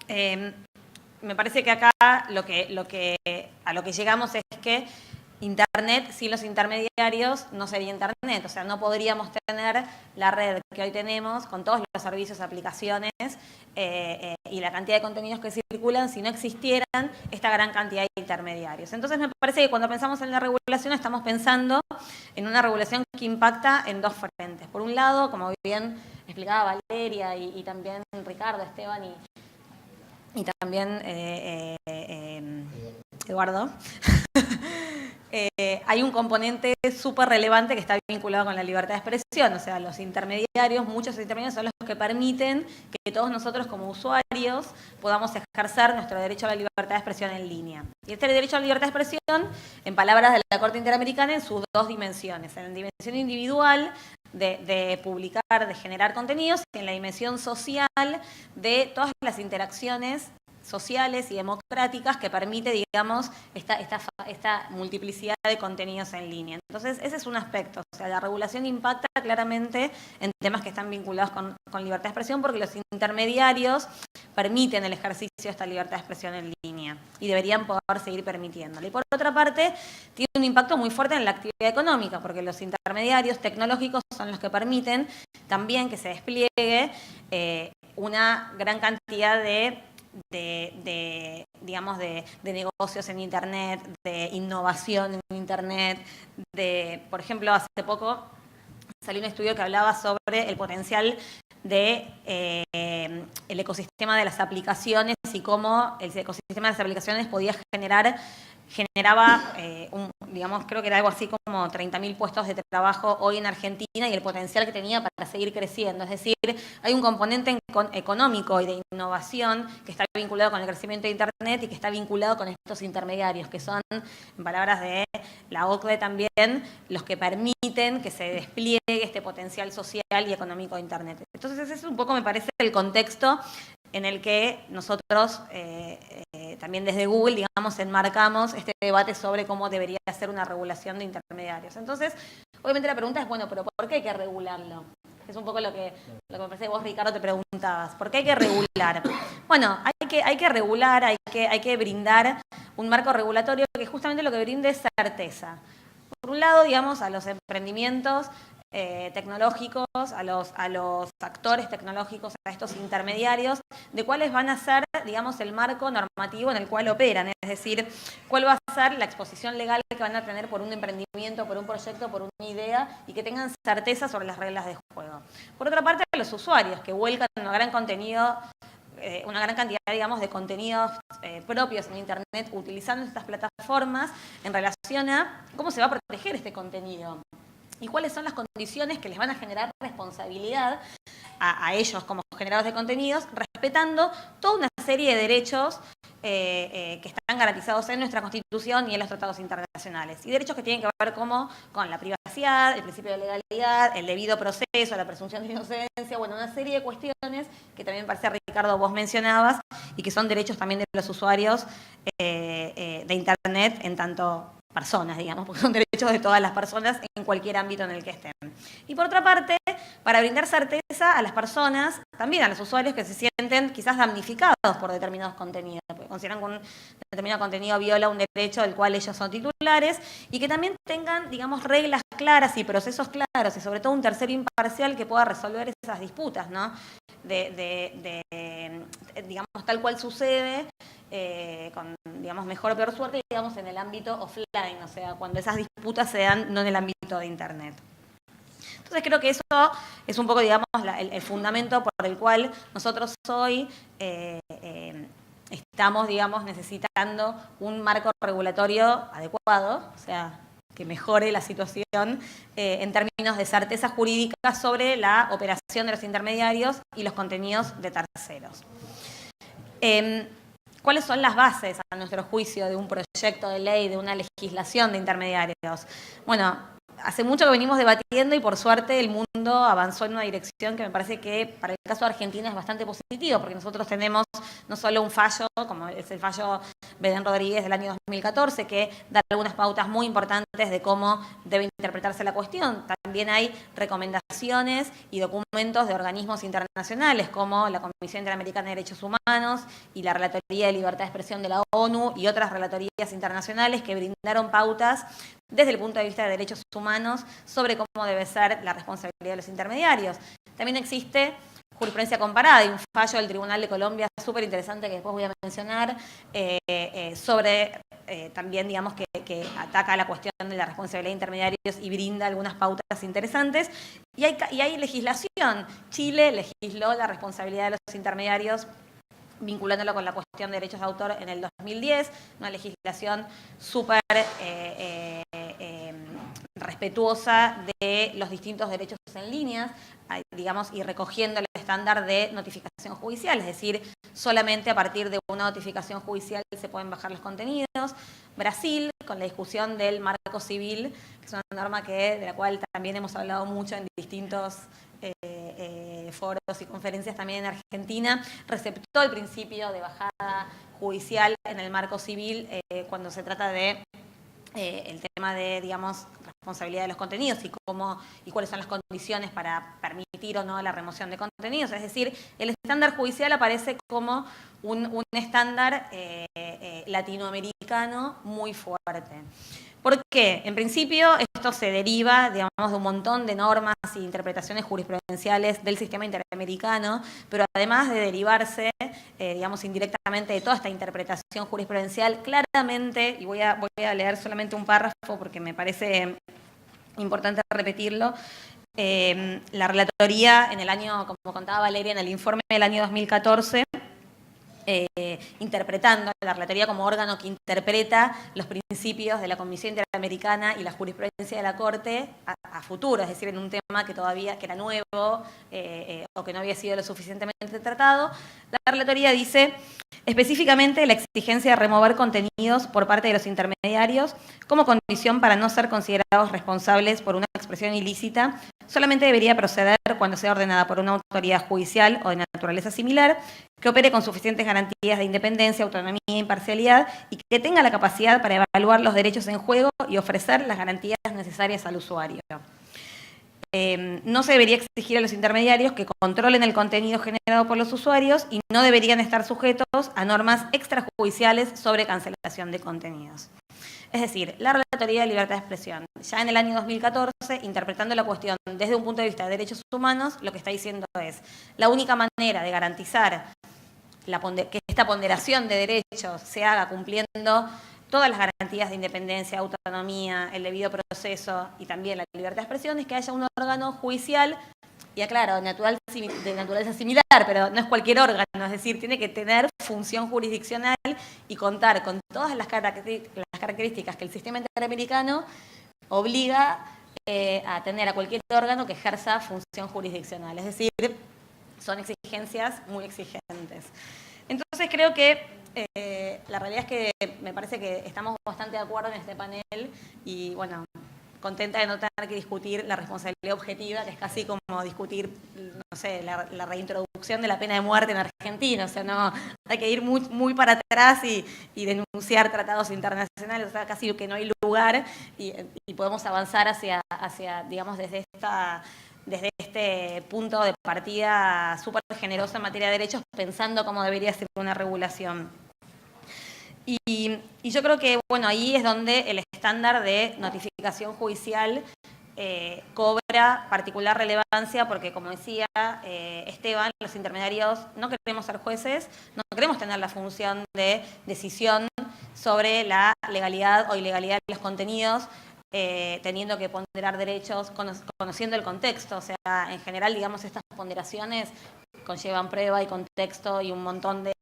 me parece que acá a lo que llegamos es que Internet, sin los intermediarios, no sería Internet. O sea, no podríamos tener la red que hoy tenemos con todos los servicios, aplicaciones y la cantidad de contenidos que circulan si no existieran esta gran cantidad de intermediarios. Entonces, me parece que cuando pensamos en la regulación estamos pensando en una regulación que impacta en dos frentes. Por un lado, como bien explicaba Valeria y también Ricardo, Esteban y también Eduardo, hay un componente súper relevante que está vinculado con la libertad de expresión. O sea, los intermediarios, muchos intermediarios son los que permiten que todos nosotros como usuarios podamos ejercer nuestro derecho a la libertad de expresión en línea. Y este derecho a la libertad de expresión, en palabras de la Corte Interamericana, en sus dos dimensiones. En la dimensión individual, de publicar, de generar contenidos, y en la dimensión social de todas las interacciones sociales y democráticas que permite, digamos, esta multiplicidad de contenidos en línea. Entonces, ese es un aspecto. O sea, la regulación impacta claramente en temas que están vinculados con libertad de expresión porque los intermediarios permiten el ejercicio de esta libertad de expresión en línea y deberían poder seguir permitiéndolo. Y por otra parte, tiene un impacto muy fuerte en la actividad económica porque los intermediarios tecnológicos son los que permiten también que se despliegue una gran cantidad de negocios en Internet, de innovación en Internet, por ejemplo, hace poco salió un estudio que hablaba sobre el potencial de el ecosistema de las aplicaciones y cómo el ecosistema de las aplicaciones generaba, digamos, creo que era algo así como 30.000 puestos de trabajo hoy en Argentina y el potencial que tenía para seguir creciendo. Es decir, hay un componente económico y de innovación que está vinculado con el crecimiento de Internet y que está vinculado con estos intermediarios, que son, en palabras de la OCDE también, los que permiten que se despliegue este potencial social y económico de Internet. Entonces, ese es un poco, me parece, el contexto en el que nosotros también desde Google, digamos, enmarcamos este debate sobre cómo debería ser una regulación de intermediarios. Entonces, obviamente la pregunta es, bueno, ¿pero por qué hay que regularlo? Es un poco lo que me parece que vos, Ricardo, te preguntabas. ¿Por qué hay que regular? Bueno, hay que regular, hay que brindar un marco regulatorio que justamente lo que brinde es certeza. Por un lado, digamos, a los emprendimientos tecnológicos, a los actores tecnológicos, a estos intermediarios, de cuáles van a ser, digamos, el marco normativo en el cual operan, es decir, cuál va a ser la exposición legal que van a tener por un emprendimiento, por un proyecto, por una idea, y que tengan certeza sobre las reglas de juego. Por otra parte, a los usuarios, que vuelcan una gran cantidad, digamos, de contenidos propios en Internet utilizando estas plataformas en relación a cómo se va a proteger este contenido y cuáles son las condiciones que les van a generar responsabilidad a ellos como generadores de contenidos, respetando toda una serie de derechos que están garantizados en nuestra Constitución y en los tratados internacionales. Y derechos que tienen que ver como con la privacidad, el principio de legalidad, el debido proceso, la presunción de inocencia, bueno, una serie de cuestiones que también parece, Ricardo, vos mencionabas, y que son derechos también de los usuarios de Internet en tanto personas, digamos, porque son derechos de todas las personas en cualquier ámbito en el que estén. Y por otra parte, para brindar certeza a las personas, también a los usuarios que se sienten quizás damnificados por determinados contenidos, porque consideran que un determinado contenido viola un derecho del cual ellos son titulares, y que también tengan, digamos, reglas claras y procesos claros, y sobre todo un tercero imparcial que pueda resolver esas disputas, ¿no? Digamos, tal cual sucede, con, digamos, mejor o peor suerte, digamos, en el ámbito offline, o sea, cuando esas disputas se dan no en el ámbito de Internet. Entonces creo que eso es un poco, digamos, el fundamento por el cual nosotros hoy estamos, digamos, necesitando un marco regulatorio adecuado, o sea, que mejore la situación en términos de certeza jurídica sobre la operación de los intermediarios y los contenidos de terceros. ¿Cuáles son las bases, a nuestro juicio, de un proyecto de ley, de una legislación de intermediarios? Bueno, hace mucho que venimos debatiendo y por suerte el mundo avanzó en una dirección que me parece que para el caso de Argentina es bastante positivo, porque nosotros tenemos no solo un fallo, como es el fallo Bedén Rodríguez del año 2014, que da algunas pautas muy importantes de cómo debe interpretarse la cuestión. También hay recomendaciones y documentos de organismos internacionales, como la Comisión Interamericana de Derechos Humanos y la Relatoría de Libertad de Expresión de la ONU y otras relatorías internacionales que brindaron pautas desde el punto de vista de derechos humanos sobre cómo debe ser la responsabilidad de los intermediarios. También existe jurisprudencia comparada y un fallo del Tribunal de Colombia súper interesante que después voy a mencionar sobre también, digamos, que ataca la cuestión de la responsabilidad de intermediarios y brinda algunas pautas interesantes. Y hay legislación. Chile legisló la responsabilidad de los intermediarios vinculándolo con la cuestión de derechos de autor en el 2010, una legislación súper respetuosa de los distintos derechos en línea, digamos, y recogiendo el estándar de notificación judicial, es decir, solamente a partir de una notificación judicial se pueden bajar los contenidos. Brasil, con la discusión del marco civil, que es una norma de la cual también hemos hablado mucho en distintos foros y conferencias también en Argentina, receptó el principio de bajada judicial en el marco civil cuando se trata de el tema de, digamos, responsabilidad de los contenidos y cuáles son las condiciones para permitir o no la remoción de contenidos. Es decir, el estándar judicial aparece como un estándar latinoamericano muy fuerte. ¿Por qué? En principio, esto se deriva, digamos, de un montón de normas e interpretaciones jurisprudenciales del sistema interamericano, pero además de derivarse, digamos, indirectamente de toda esta interpretación jurisprudencial, claramente, y voy a leer solamente un párrafo porque me parece importante repetirlo, la relatoría en el año, como contaba Valeria, en el informe del año 2014, interpretando la relatoría como órgano que interpreta los principios de la Comisión Interamericana y la jurisprudencia de la Corte a futuro, es decir, en un tema que todavía era nuevo o que no había sido lo suficientemente tratado. La relatoría dice específicamente la exigencia de remover contenidos por parte de los intermediarios como condición para no ser considerados responsables por una expresión ilícita solamente debería proceder cuando sea ordenada por una autoridad judicial o de naturaleza similar, que opere con suficientes garantías de independencia, autonomía e imparcialidad y que tenga la capacidad para evaluar los derechos en juego y ofrecer las garantías necesarias al usuario. No se debería exigir a los intermediarios que controlen el contenido generado por los usuarios y no deberían estar sujetos a normas extrajudiciales sobre cancelación de contenidos. Es decir, la Relatoría de Libertad de Expresión, ya en el año 2014, interpretando la cuestión desde un punto de vista de derechos humanos, lo que está diciendo es, la única manera de garantizar que esta ponderación de derechos se haga cumpliendo todas las garantías de independencia, autonomía, el debido proceso y también la libertad de expresión es que haya un órgano judicial, y aclaro, de naturaleza similar, pero no es cualquier órgano, es decir, tiene que tener función jurisdiccional y contar con todas las características que el sistema interamericano obliga a tener a cualquier órgano que ejerza función jurisdiccional. Es decir, son exigencias muy exigentes. Entonces creo que la realidad es que me parece que estamos bastante de acuerdo en este panel y bueno, contenta de no tener que discutir la responsabilidad objetiva, que es casi como discutir, no sé, la reintroducción de la pena de muerte en Argentina. O sea, no, hay que ir muy para atrás y denunciar tratados internacionales, o sea, casi que no hay lugar y podemos avanzar hacia, digamos, desde este punto de partida súper generoso en materia de derechos, pensando cómo debería ser una regulación. Y yo creo que, bueno, ahí es donde el estándar de notificación judicial cobra particular relevancia, porque como decía Esteban, los intermediarios no queremos ser jueces, no queremos tener la función de decisión sobre la legalidad o ilegalidad de los contenidos, teniendo que ponderar derechos, conociendo el contexto. O sea, en general, digamos, estas ponderaciones conllevan prueba y contexto y un montón de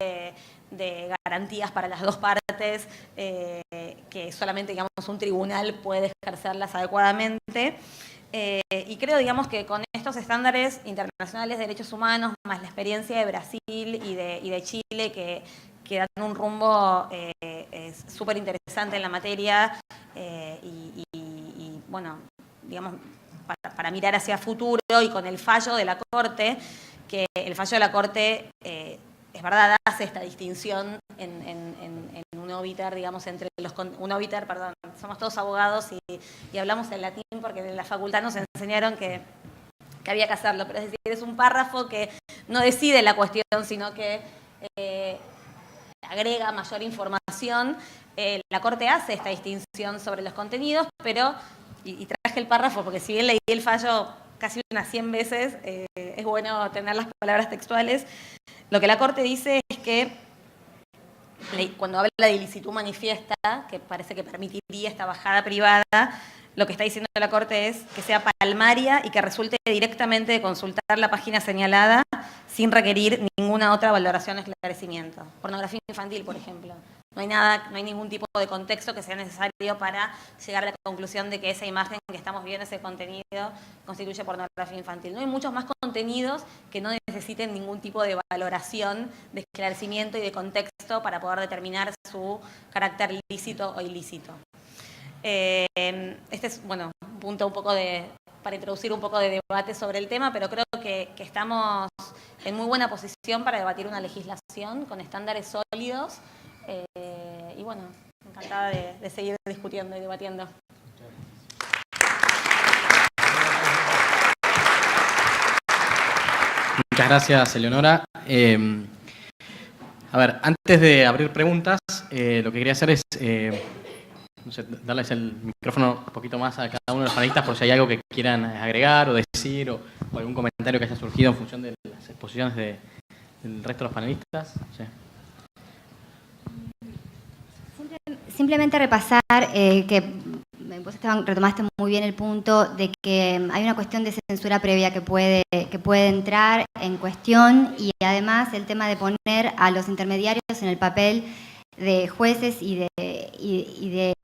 garantías para las dos partes que solamente, digamos, un tribunal puede ejercerlas adecuadamente. Y creo, digamos, que con estos estándares internacionales de derechos humanos, más la experiencia de Brasil y de Chile, que dan un rumbo súper interesante en la materia y bueno, digamos, para mirar hacia futuro y con el fallo de la Corte, que el fallo de la Corte, es verdad, hace esta distinción en un obiter, digamos, entre un obiter, perdón, somos todos abogados y hablamos en latín porque en la facultad nos enseñaron que había que hacerlo, pero es decir, es un párrafo que no decide la cuestión, sino que agrega mayor información. La Corte hace esta distinción sobre los contenidos, pero, y traje el párrafo porque si bien leí el fallo casi unas 100 veces, es bueno tener las palabras textuales. Lo que la Corte dice es que cuando habla de ilicitud manifiesta, que parece que permitiría esta bajada privada, lo que está diciendo la Corte es que sea palmaria y que resulte directamente de consultar la página señalada sin requerir ninguna otra valoración o esclarecimiento. Pornografía infantil, por ejemplo. No hay ningún tipo de contexto que sea necesario para llegar a la conclusión de que esa imagen que estamos viendo, ese contenido, constituye pornografía infantil. No hay muchos más contenidos que no necesiten ningún tipo de valoración, de esclarecimiento y de contexto para poder determinar su carácter lícito o ilícito. Este es, bueno, un punto un poco para introducir un poco de debate sobre el tema, pero creo que estamos en muy buena posición para debatir una legislación con estándares sólidos. Y bueno, encantada de seguir discutiendo y debatiendo. Muchas gracias, Eleonora. A ver, antes de abrir preguntas, lo que quería hacer es no sé, darles el micrófono un poquito más a cada uno de los panelistas por si hay algo que quieran agregar o decir o algún comentario que haya surgido en función de las exposiciones del resto de los panelistas. No sé. Simplemente repasar que vos, Esteban, retomaste muy bien el punto de que hay una cuestión de censura previa que puede entrar en cuestión, y además el tema de poner a los intermediarios en el papel de jueces y de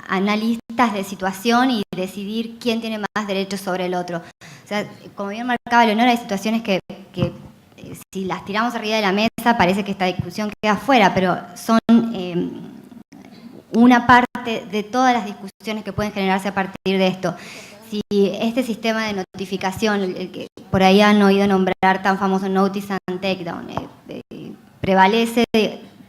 analistas de situación y decidir quién tiene más derechos sobre el otro. O sea, como bien marcaba Leonora, hay situaciones que si las tiramos arriba de la mesa parece que esta discusión queda afuera, pero son una parte de todas las discusiones que pueden generarse a partir de esto. Si este sistema de notificación, el que por ahí han oído nombrar tan famoso Notice and Takedown, prevalece,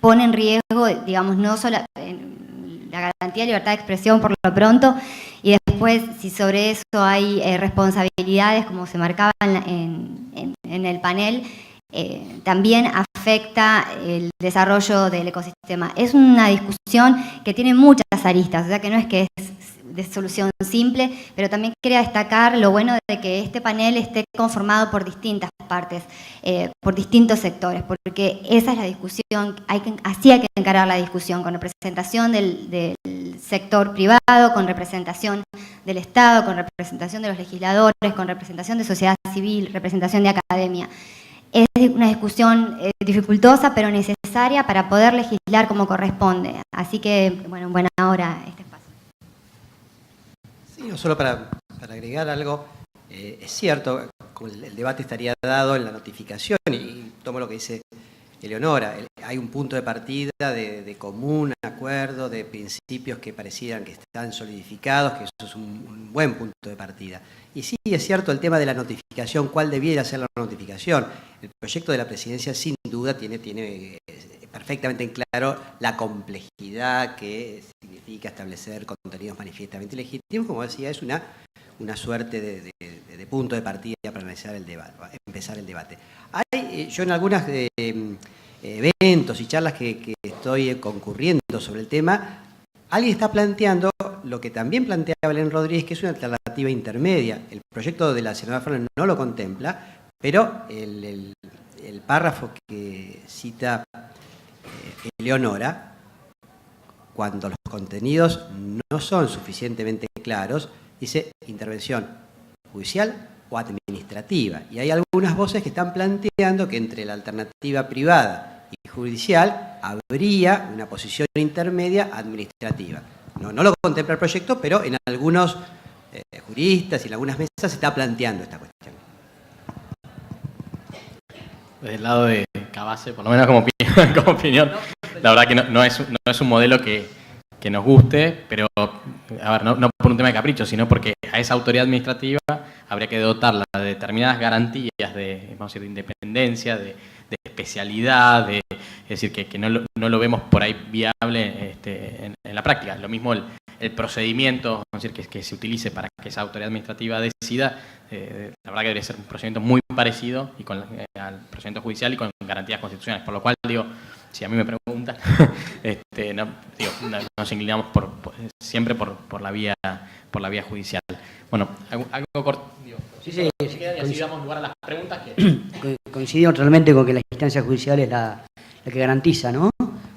pone en riesgo, digamos, no solo la garantía de libertad de expresión por lo pronto, y después si sobre eso hay responsabilidades, como se marcaban en el panel, también afecta el desarrollo del ecosistema. Es una discusión que tiene muchas aristas, o sea que no es que es de solución simple, pero también quería destacar lo bueno de que este panel esté conformado por distintas partes, por distintos sectores, porque esa es la discusión, así hay que encarar la discusión, con representación del sector privado, con representación del Estado, con representación de los legisladores, con representación de sociedad civil, representación de academia. Es una discusión dificultosa, pero necesaria para poder legislar como corresponde. Así que, bueno, en buena hora este espacio. Sí, no solo para agregar algo, es cierto, el debate estaría dado en la notificación, y tomo lo que dice Eleonora, hay un punto de partida de común acuerdo, de principios que parecieran que están solidificados, que eso es un buen punto de partida. Y sí, es cierto el tema de la notificación, cuál debiera ser la notificación. El proyecto de la presidencia sin duda tiene perfectamente en claro la complejidad que significa establecer contenidos manifiestamente legítimos. Como decía, es una suerte de punto de partida para empezar el debate. Yo en algunos eventos y charlas que estoy concurriendo sobre el tema, alguien está planteando lo que también plantea Belén Rodríguez, que es una alternativa intermedia. El proyecto de la senadora Fernández no lo contempla, pero el párrafo que cita Eleonora, cuando los contenidos no son suficientemente claros, dice intervención judicial o administrativa. Y hay algunas voces que están planteando que entre la alternativa privada y judicial habría una posición intermedia administrativa. No lo contempla el proyecto, pero en algunos juristas y en algunas mesas se está planteando esta cuestión. Desde el lado de Cavase, por lo menos como opinión, la verdad que no es un modelo que nos guste, pero a ver, no por un tema de capricho, sino porque a esa autoridad administrativa habría que dotarla de determinadas garantías de independencia, de especialidad, es decir, que no lo vemos por ahí viable en la práctica. Lo mismo el procedimiento, es decir, que se utilice para que esa autoridad administrativa decida, la verdad que debería ser un procedimiento muy parecido al procedimiento judicial y con garantías constitucionales, por lo cual digo, si a mí me preguntan, nos inclinamos siempre por la vía judicial. Bueno, algo corto. Sí, y así damos lugar a las preguntas. Coincidimos totalmente con que la instancia judicial es la que garantiza, ¿no?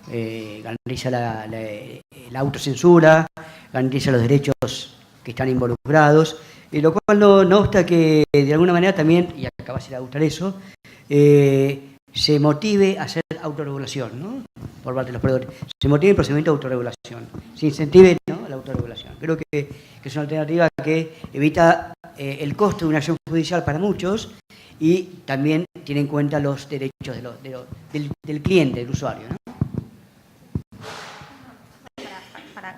Garantiza la autocensura, garantiza los derechos que están involucrados, lo cual no obsta que de alguna manera también, y acá va a gustar eso, se motive a hacer autorregulación, ¿no? Por parte de los proveedores. Se motive el procedimiento de autorregulación. Se incentive, ¿no?, la autorregulación. Creo que es una alternativa que evita el costo de una acción judicial para muchos y también tiene en cuenta los derechos del cliente, del usuario, ¿no?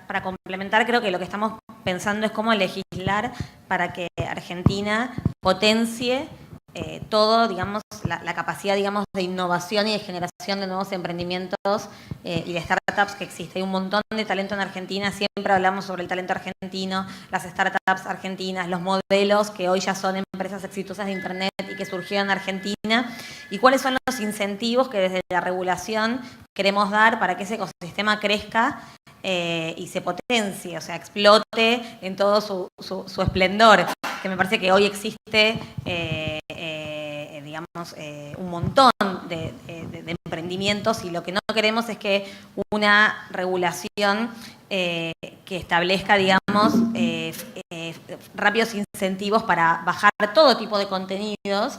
Para complementar, creo que lo que estamos pensando es cómo legislar para que Argentina potencie todo, digamos, la capacidad, digamos, de innovación y de generación de nuevos emprendimientos y de startups que existe. Hay un montón de talento en Argentina, siempre hablamos sobre el talento argentino, las startups argentinas, los modelos que hoy ya son empresas exitosas de Internet y que surgieron en Argentina, y cuáles son los incentivos que desde la regulación queremos dar para que ese ecosistema crezca y se potencie, o sea, explote en todo su esplendor, que me parece que hoy existe, digamos, un montón de emprendimientos, y lo que no queremos es que una regulación que establezca, digamos, rápidos incentivos para bajar todo tipo de contenidos,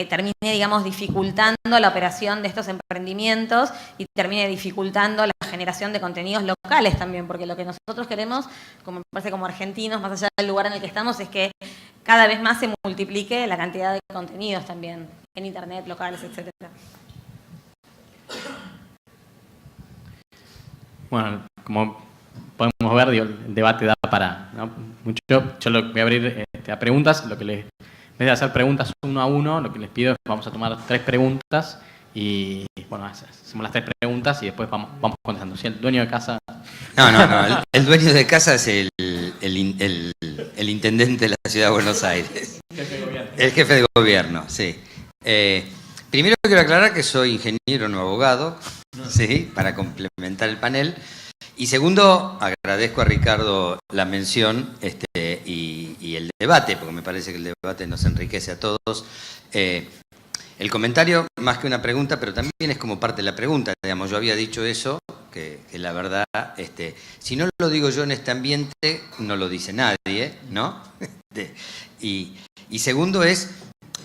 termine, digamos, dificultando la operación de estos emprendimientos y termine dificultando la generación de contenidos locales también, porque lo que nosotros queremos, como me parece, como argentinos, más allá del lugar en el que estamos, es que cada vez más se multiplique la cantidad de contenidos también en Internet, locales, etc. Bueno, como podemos ver, digo, el debate da para, ¿no?, mucho. Yo lo voy a abrir a preguntas. Lo que en vez de hacer preguntas uno a uno, lo que les pido es que vamos a tomar 3 preguntas y, bueno, hacemos las 3 preguntas y después vamos contestando. Si el dueño de casa... No. El dueño de casa es el intendente de la Ciudad de Buenos Aires. Jefe de gobierno. El jefe de gobierno, sí. Primero quiero aclarar que soy ingeniero, no abogado, ¿sí? Para complementar el panel. Y segundo, agradezco a Ricardo la mención y el debate, porque me parece que el debate nos enriquece a todos. El comentario, más que una pregunta, pero también es como parte de la pregunta. Digamos, yo había dicho eso, que la verdad, si no lo digo yo en este ambiente, no lo dice nadie, ¿no? Y segundo es,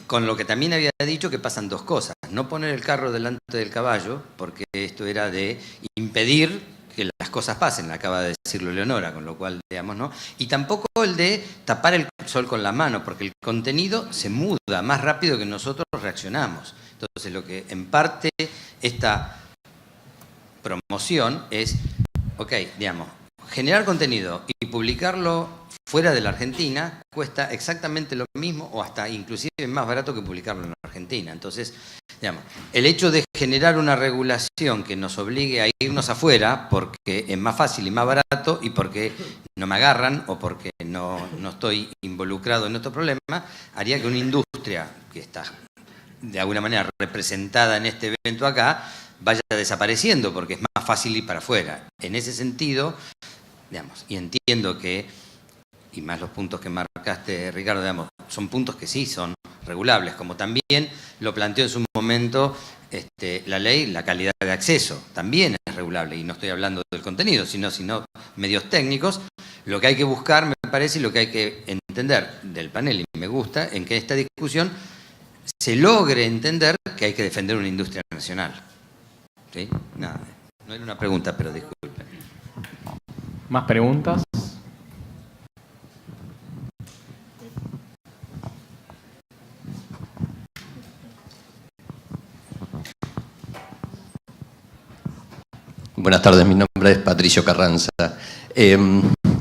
con lo que también había dicho, que pasan dos cosas. No poner el carro delante del caballo, porque esto era de impedir que las cosas pasen, acaba de decirlo Leonora, con lo cual, digamos, ¿no? Y tampoco el de tapar el sol con la mano, porque el contenido se muda más rápido que nosotros reaccionamos. Entonces, lo que en parte esta promoción es, ok, digamos, generar contenido y publicarlo fuera de la Argentina cuesta exactamente lo mismo o hasta inclusive más barato que publicarlo en la Argentina. Entonces, digamos, el hecho de generar una regulación que nos obligue a irnos afuera porque es más fácil y más barato y porque no me agarran o porque no estoy involucrado en otro problema, haría que una industria que está de alguna manera representada en este evento acá vaya desapareciendo porque es más fácil ir para afuera. En ese sentido, digamos, y entiendo que, y más los puntos que marcaste, Ricardo, digamos, son puntos que sí son regulables, como también lo planteó en su momento la ley, la calidad de acceso, también es regulable, y no estoy hablando del contenido, sino medios técnicos. Lo que hay que buscar, me parece, y lo que hay que entender del panel, y me gusta, en que esta discusión se logre entender que hay que defender una industria nacional. ¿Sí? Nada, no era una pregunta, pero disculpen. ¿Más preguntas? Buenas tardes, mi nombre es Patricio Carranza.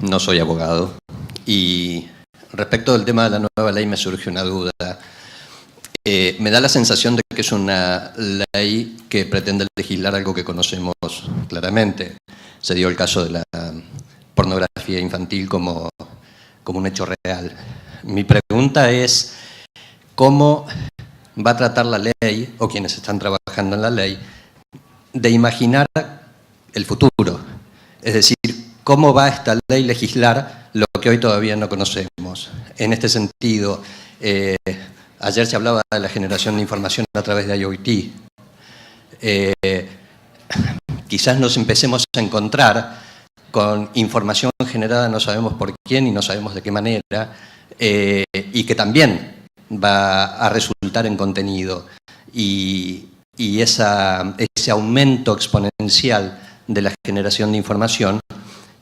No soy abogado y respecto del tema de la nueva ley me surge una duda. Me da la sensación de que es una ley que pretende legislar algo que conocemos claramente. Se dio el caso de la pornografía infantil como un hecho real. Mi pregunta es, ¿cómo va a tratar la ley, o quienes están trabajando en la ley, de imaginar el futuro? Es decir, ¿cómo va esta ley legislar lo que hoy todavía no conocemos? En este sentido, ayer se hablaba de la generación de información a través de IoT. Quizás nos empecemos a encontrar con información generada no sabemos por quién y no sabemos de qué manera, y que también va a resultar en contenido. Y ese aumento exponencial de la generación de información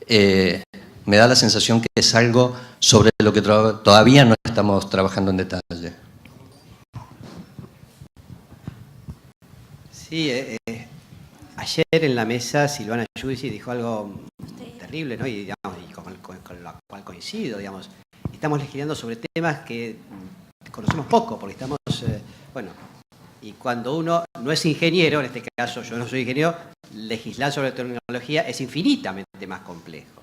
me da la sensación que es algo sobre lo que todavía no estamos trabajando en detalle. Sí, ayer en la mesa Silvana Giudici dijo algo terrible, ¿no? Y, digamos, con lo cual coincido, digamos. Estamos legislando sobre temas que conocemos poco, porque estamos, bueno, y cuando uno no es ingeniero, en este caso yo no soy ingeniero, legislar sobre tecnología es infinitamente más complejo.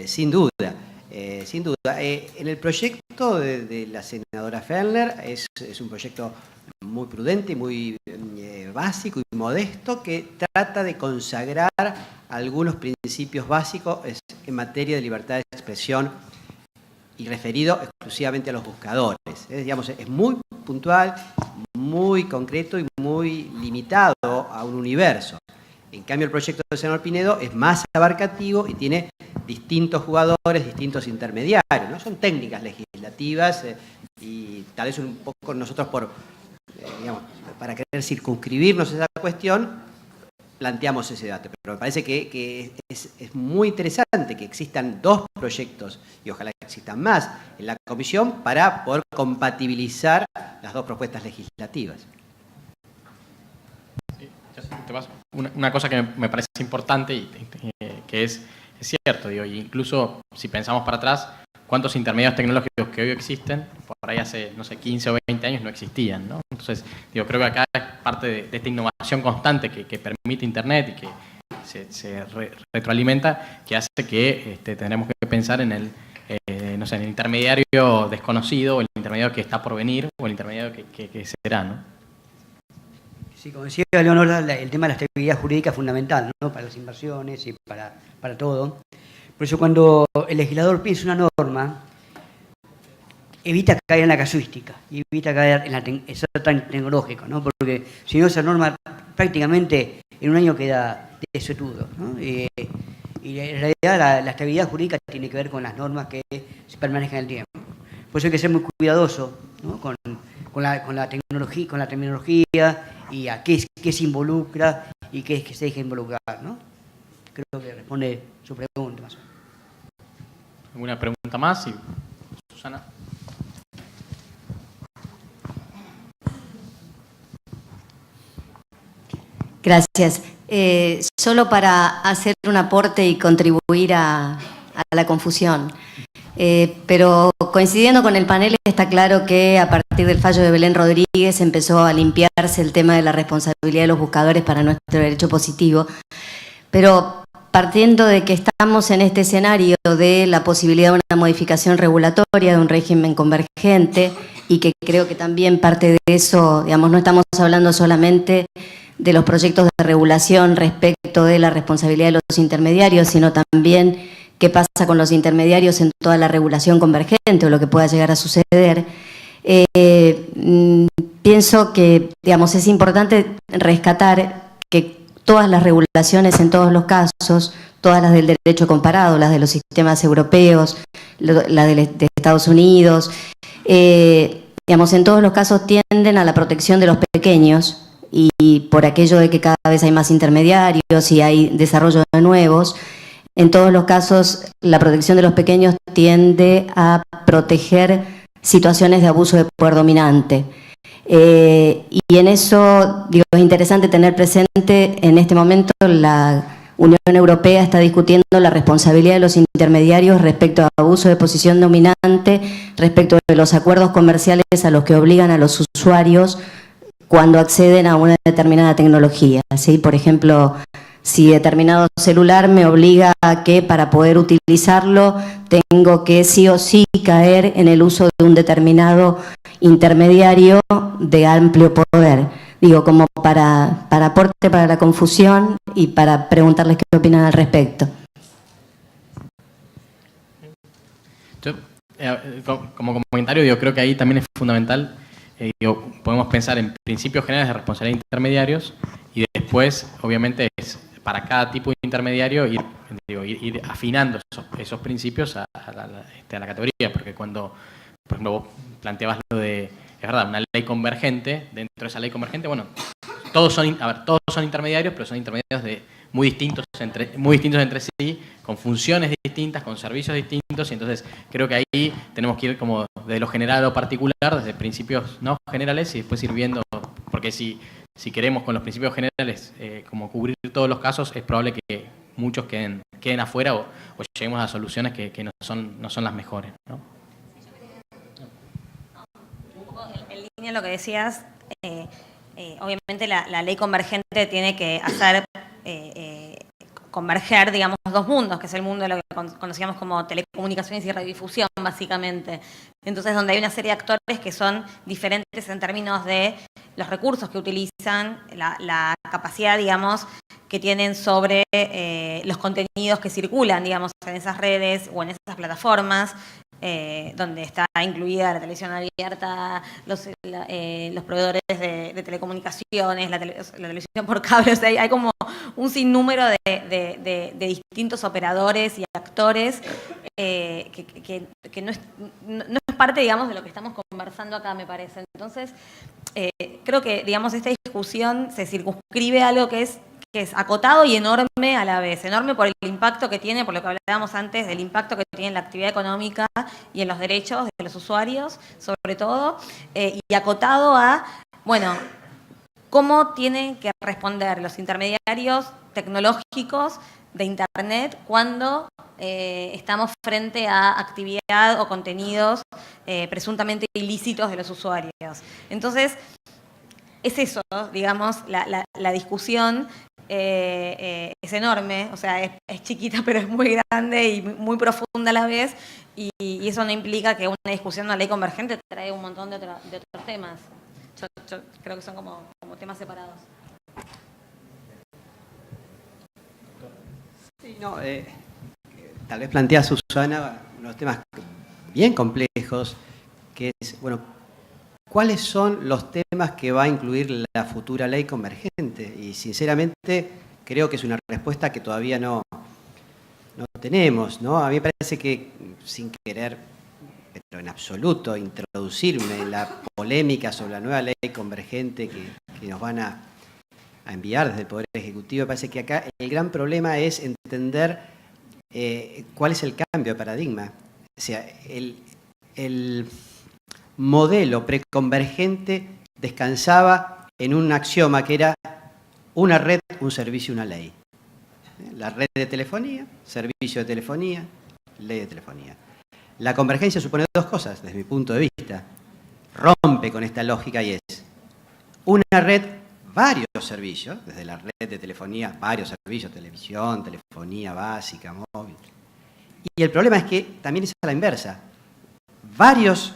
Sin duda. En el proyecto de la senadora Fellner es un proyecto muy prudente, muy básico y modesto, que trata de consagrar algunos principios básicos en materia de libertad de expresión y referido exclusivamente a los buscadores. Digamos, es muy puntual, muy concreto y muy limitado a un universo. En cambio, el proyecto del senador Pinedo es más abarcativo y tiene distintos jugadores, distintos intermediarios, ¿no? Son técnicas legislativas y tal vez un poco nosotros digamos, para querer circunscribirnos a esa cuestión, planteamos ese debate. Pero me parece que es muy interesante que existan dos proyectos, y ojalá que existan más, en la comisión para poder compatibilizar las dos propuestas legislativas. Una cosa que me parece importante y que es cierto, digo, incluso si pensamos para atrás, ¿cuántos intermediarios tecnológicos que hoy existen? Por ahí hace, no sé, 15 o 20 años no existían, ¿no? Entonces, digo, creo que acá es parte de esta innovación constante que permite Internet y que se retroalimenta, que hace que tendremos que pensar en no sé, en el intermediario desconocido, o el intermediario que está por venir, o el intermediario que será, ¿no? Sí, como decía Leonora, el tema de la estabilidad jurídica es fundamental, ¿no? Para las inversiones y para todo. Por eso cuando el legislador piensa una norma, evita caer en la casuística y evita caer en ser tan tecnológico, ¿no? Porque si no, esa norma prácticamente en un año queda desuetudo, ¿no? Y en realidad la estabilidad jurídica tiene que ver con las normas que se permanezcan en el tiempo. Por eso hay que ser muy cuidadoso, ¿no? con la tecnología y a qué se involucra y qué es que se deja involucrar, ¿no? Creo que responde su pregunta más o menos. ¿Alguna pregunta más? Sí. Susana. Gracias. Solo para hacer un aporte y contribuir a la confusión. Pero coincidiendo con el panel, está claro que a partir del fallo de Belén Rodríguez empezó a limpiarse el tema de la responsabilidad de los buscadores para nuestro derecho positivo. Pero partiendo de que estamos en este escenario de la posibilidad de una modificación regulatoria de un régimen convergente, y que creo que también parte de eso, digamos, no estamos hablando solamente de los proyectos de regulación respecto de la responsabilidad de los intermediarios, sino también qué pasa con los intermediarios en toda la regulación convergente o lo que pueda llegar a suceder. Pienso que, digamos, es importante rescatar que todas las regulaciones en todos los casos, todas las del derecho comparado, las de los sistemas europeos, la de Estados Unidos, digamos, en todos los casos tienden a la protección de los pequeños, y por aquello de que cada vez hay más intermediarios y hay desarrollo de nuevos, en todos los casos la protección de los pequeños tiende a proteger situaciones de abuso de poder dominante. Y en eso, digo, es interesante tener presente en este momento la Unión Europea está discutiendo la responsabilidad de los intermediarios respecto a abuso de posición dominante, respecto de los acuerdos comerciales a los que obligan a los usuarios cuando acceden a una determinada tecnología, ¿sí? Por ejemplo, si determinado celular me obliga a que para poder utilizarlo tengo que sí o sí caer en el uso de un determinado intermediario de amplio poder. Digo, como para aporte para la confusión y para preguntarles qué opinan al respecto. Yo, como comentario, yo creo que ahí también es fundamental, podemos pensar en principios generales de responsabilidad de intermediarios y después, obviamente, es para cada tipo de intermediario ir afinando esos principios a la categoría, porque cuando, por ejemplo, vos planteabas lo de, es verdad, una ley convergente, dentro de esa ley convergente, bueno, todos son intermediarios, pero son intermediarios muy distintos entre sí, con funciones distintas, con servicios distintos, y entonces creo que ahí tenemos que ir como de lo general a lo particular, desde principios no generales, y después ir viendo, porque si queremos con los principios generales como cubrir todos los casos, es probable que muchos queden afuera o lleguemos a soluciones que no son las mejores, ¿no? Un poco en línea a lo que decías, obviamente la ley convergente tiene que hacer converger, digamos, dos mundos, que es el mundo de lo que conocíamos como telecomunicaciones y radiodifusión, básicamente. Entonces, donde hay una serie de actores que son diferentes en términos de los recursos que utilizan, la capacidad, digamos, que tienen sobre los contenidos que circulan, digamos, en esas redes o en esas plataformas, donde está incluida la televisión abierta, los proveedores de telecomunicaciones, la televisión por cable. O sea, hay como un sinnúmero de distintos operadores y actores que no es parte, digamos, de lo que estamos conversando acá, me parece. Entonces, creo que, digamos, esta discusión se circunscribe a algo que es acotado y enorme a la vez. Enorme por el impacto que tiene, por lo que hablábamos antes, del impacto que tiene en la actividad económica y en los derechos de los usuarios, sobre todo, y acotado a, bueno, cómo tienen que responder los intermediarios tecnológicos de Internet cuando estamos frente a actividad o contenidos presuntamente ilícitos de los usuarios. Entonces, es eso, digamos, la discusión es enorme, o sea, es chiquita pero es muy grande y muy profunda a la vez, y eso no implica que una discusión, una ley convergente trae un montón de otros temas. Yo creo que son como temas separados. Sí, no, tal vez plantea Susana unos temas bien complejos, que es, bueno, ¿cuáles son los temas que va a incluir la futura ley convergente? Y sinceramente creo que es una respuesta que todavía no tenemos, ¿no? A mí me parece que, sin querer, pero en absoluto, introducirme en la polémica sobre la nueva ley convergente que nos van a enviar desde el Poder Ejecutivo, me parece que acá el gran problema es entender cuál es el cambio de paradigma. O sea, el modelo preconvergente descansaba en un axioma que era una red, un servicio, una ley. La red de telefonía, servicio de telefonía, ley de telefonía. La convergencia supone dos cosas, desde mi punto de vista. Rompe con esta lógica y es una red, varios servicios, desde la red de telefonía, varios servicios, televisión, telefonía básica, móvil. Y el problema es que también es a la inversa. Varios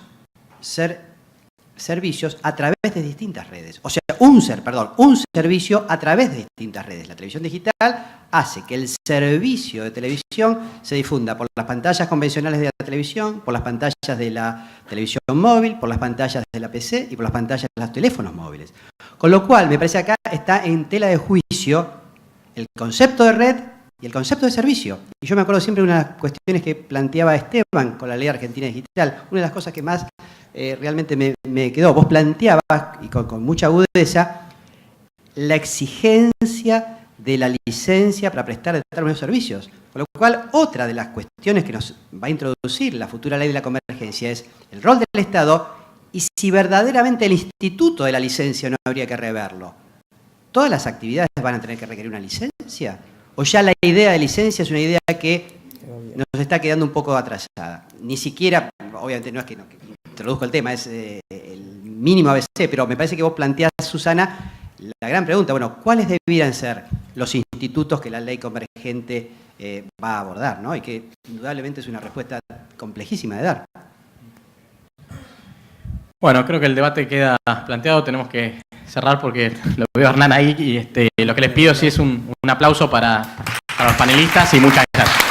servicios a través de distintas redes. O sea, un servicio a través de distintas redes. La televisión digital hace que el servicio de televisión se difunda por las pantallas convencionales de la televisión, por las pantallas de la televisión móvil, por las pantallas de la PC y por las pantallas de los teléfonos móviles. Con lo cual, me parece acá está en tela de juicio el concepto de red y el concepto de servicio. Y yo me acuerdo siempre de unas cuestiones que planteaba Esteban con la Ley Argentina Digital. Una de las cosas que más realmente me quedó. Vos planteabas, y con mucha agudeza, la exigencia de la licencia para prestar determinados servicios. Con lo cual, otra de las cuestiones que nos va a introducir la futura ley de la convergencia es el rol del Estado y si verdaderamente el instituto de la licencia no habría que reverlo. ¿Todas las actividades van a tener que requerir una licencia? ¿O ya la idea de licencia es una idea que nos está quedando un poco atrasada? Ni siquiera, obviamente no es que introduzco el tema, es el mínimo ABC, pero me parece que vos planteás, Susana, la gran pregunta, bueno, ¿cuáles debieran ser los institutos que la ley convergente va a abordar, ¿no? Y que indudablemente es una respuesta complejísima de dar. Bueno, creo que el debate queda planteado, tenemos que cerrar porque lo veo a Hernán ahí y lo que les pido sí es un aplauso para los panelistas y muchas gracias.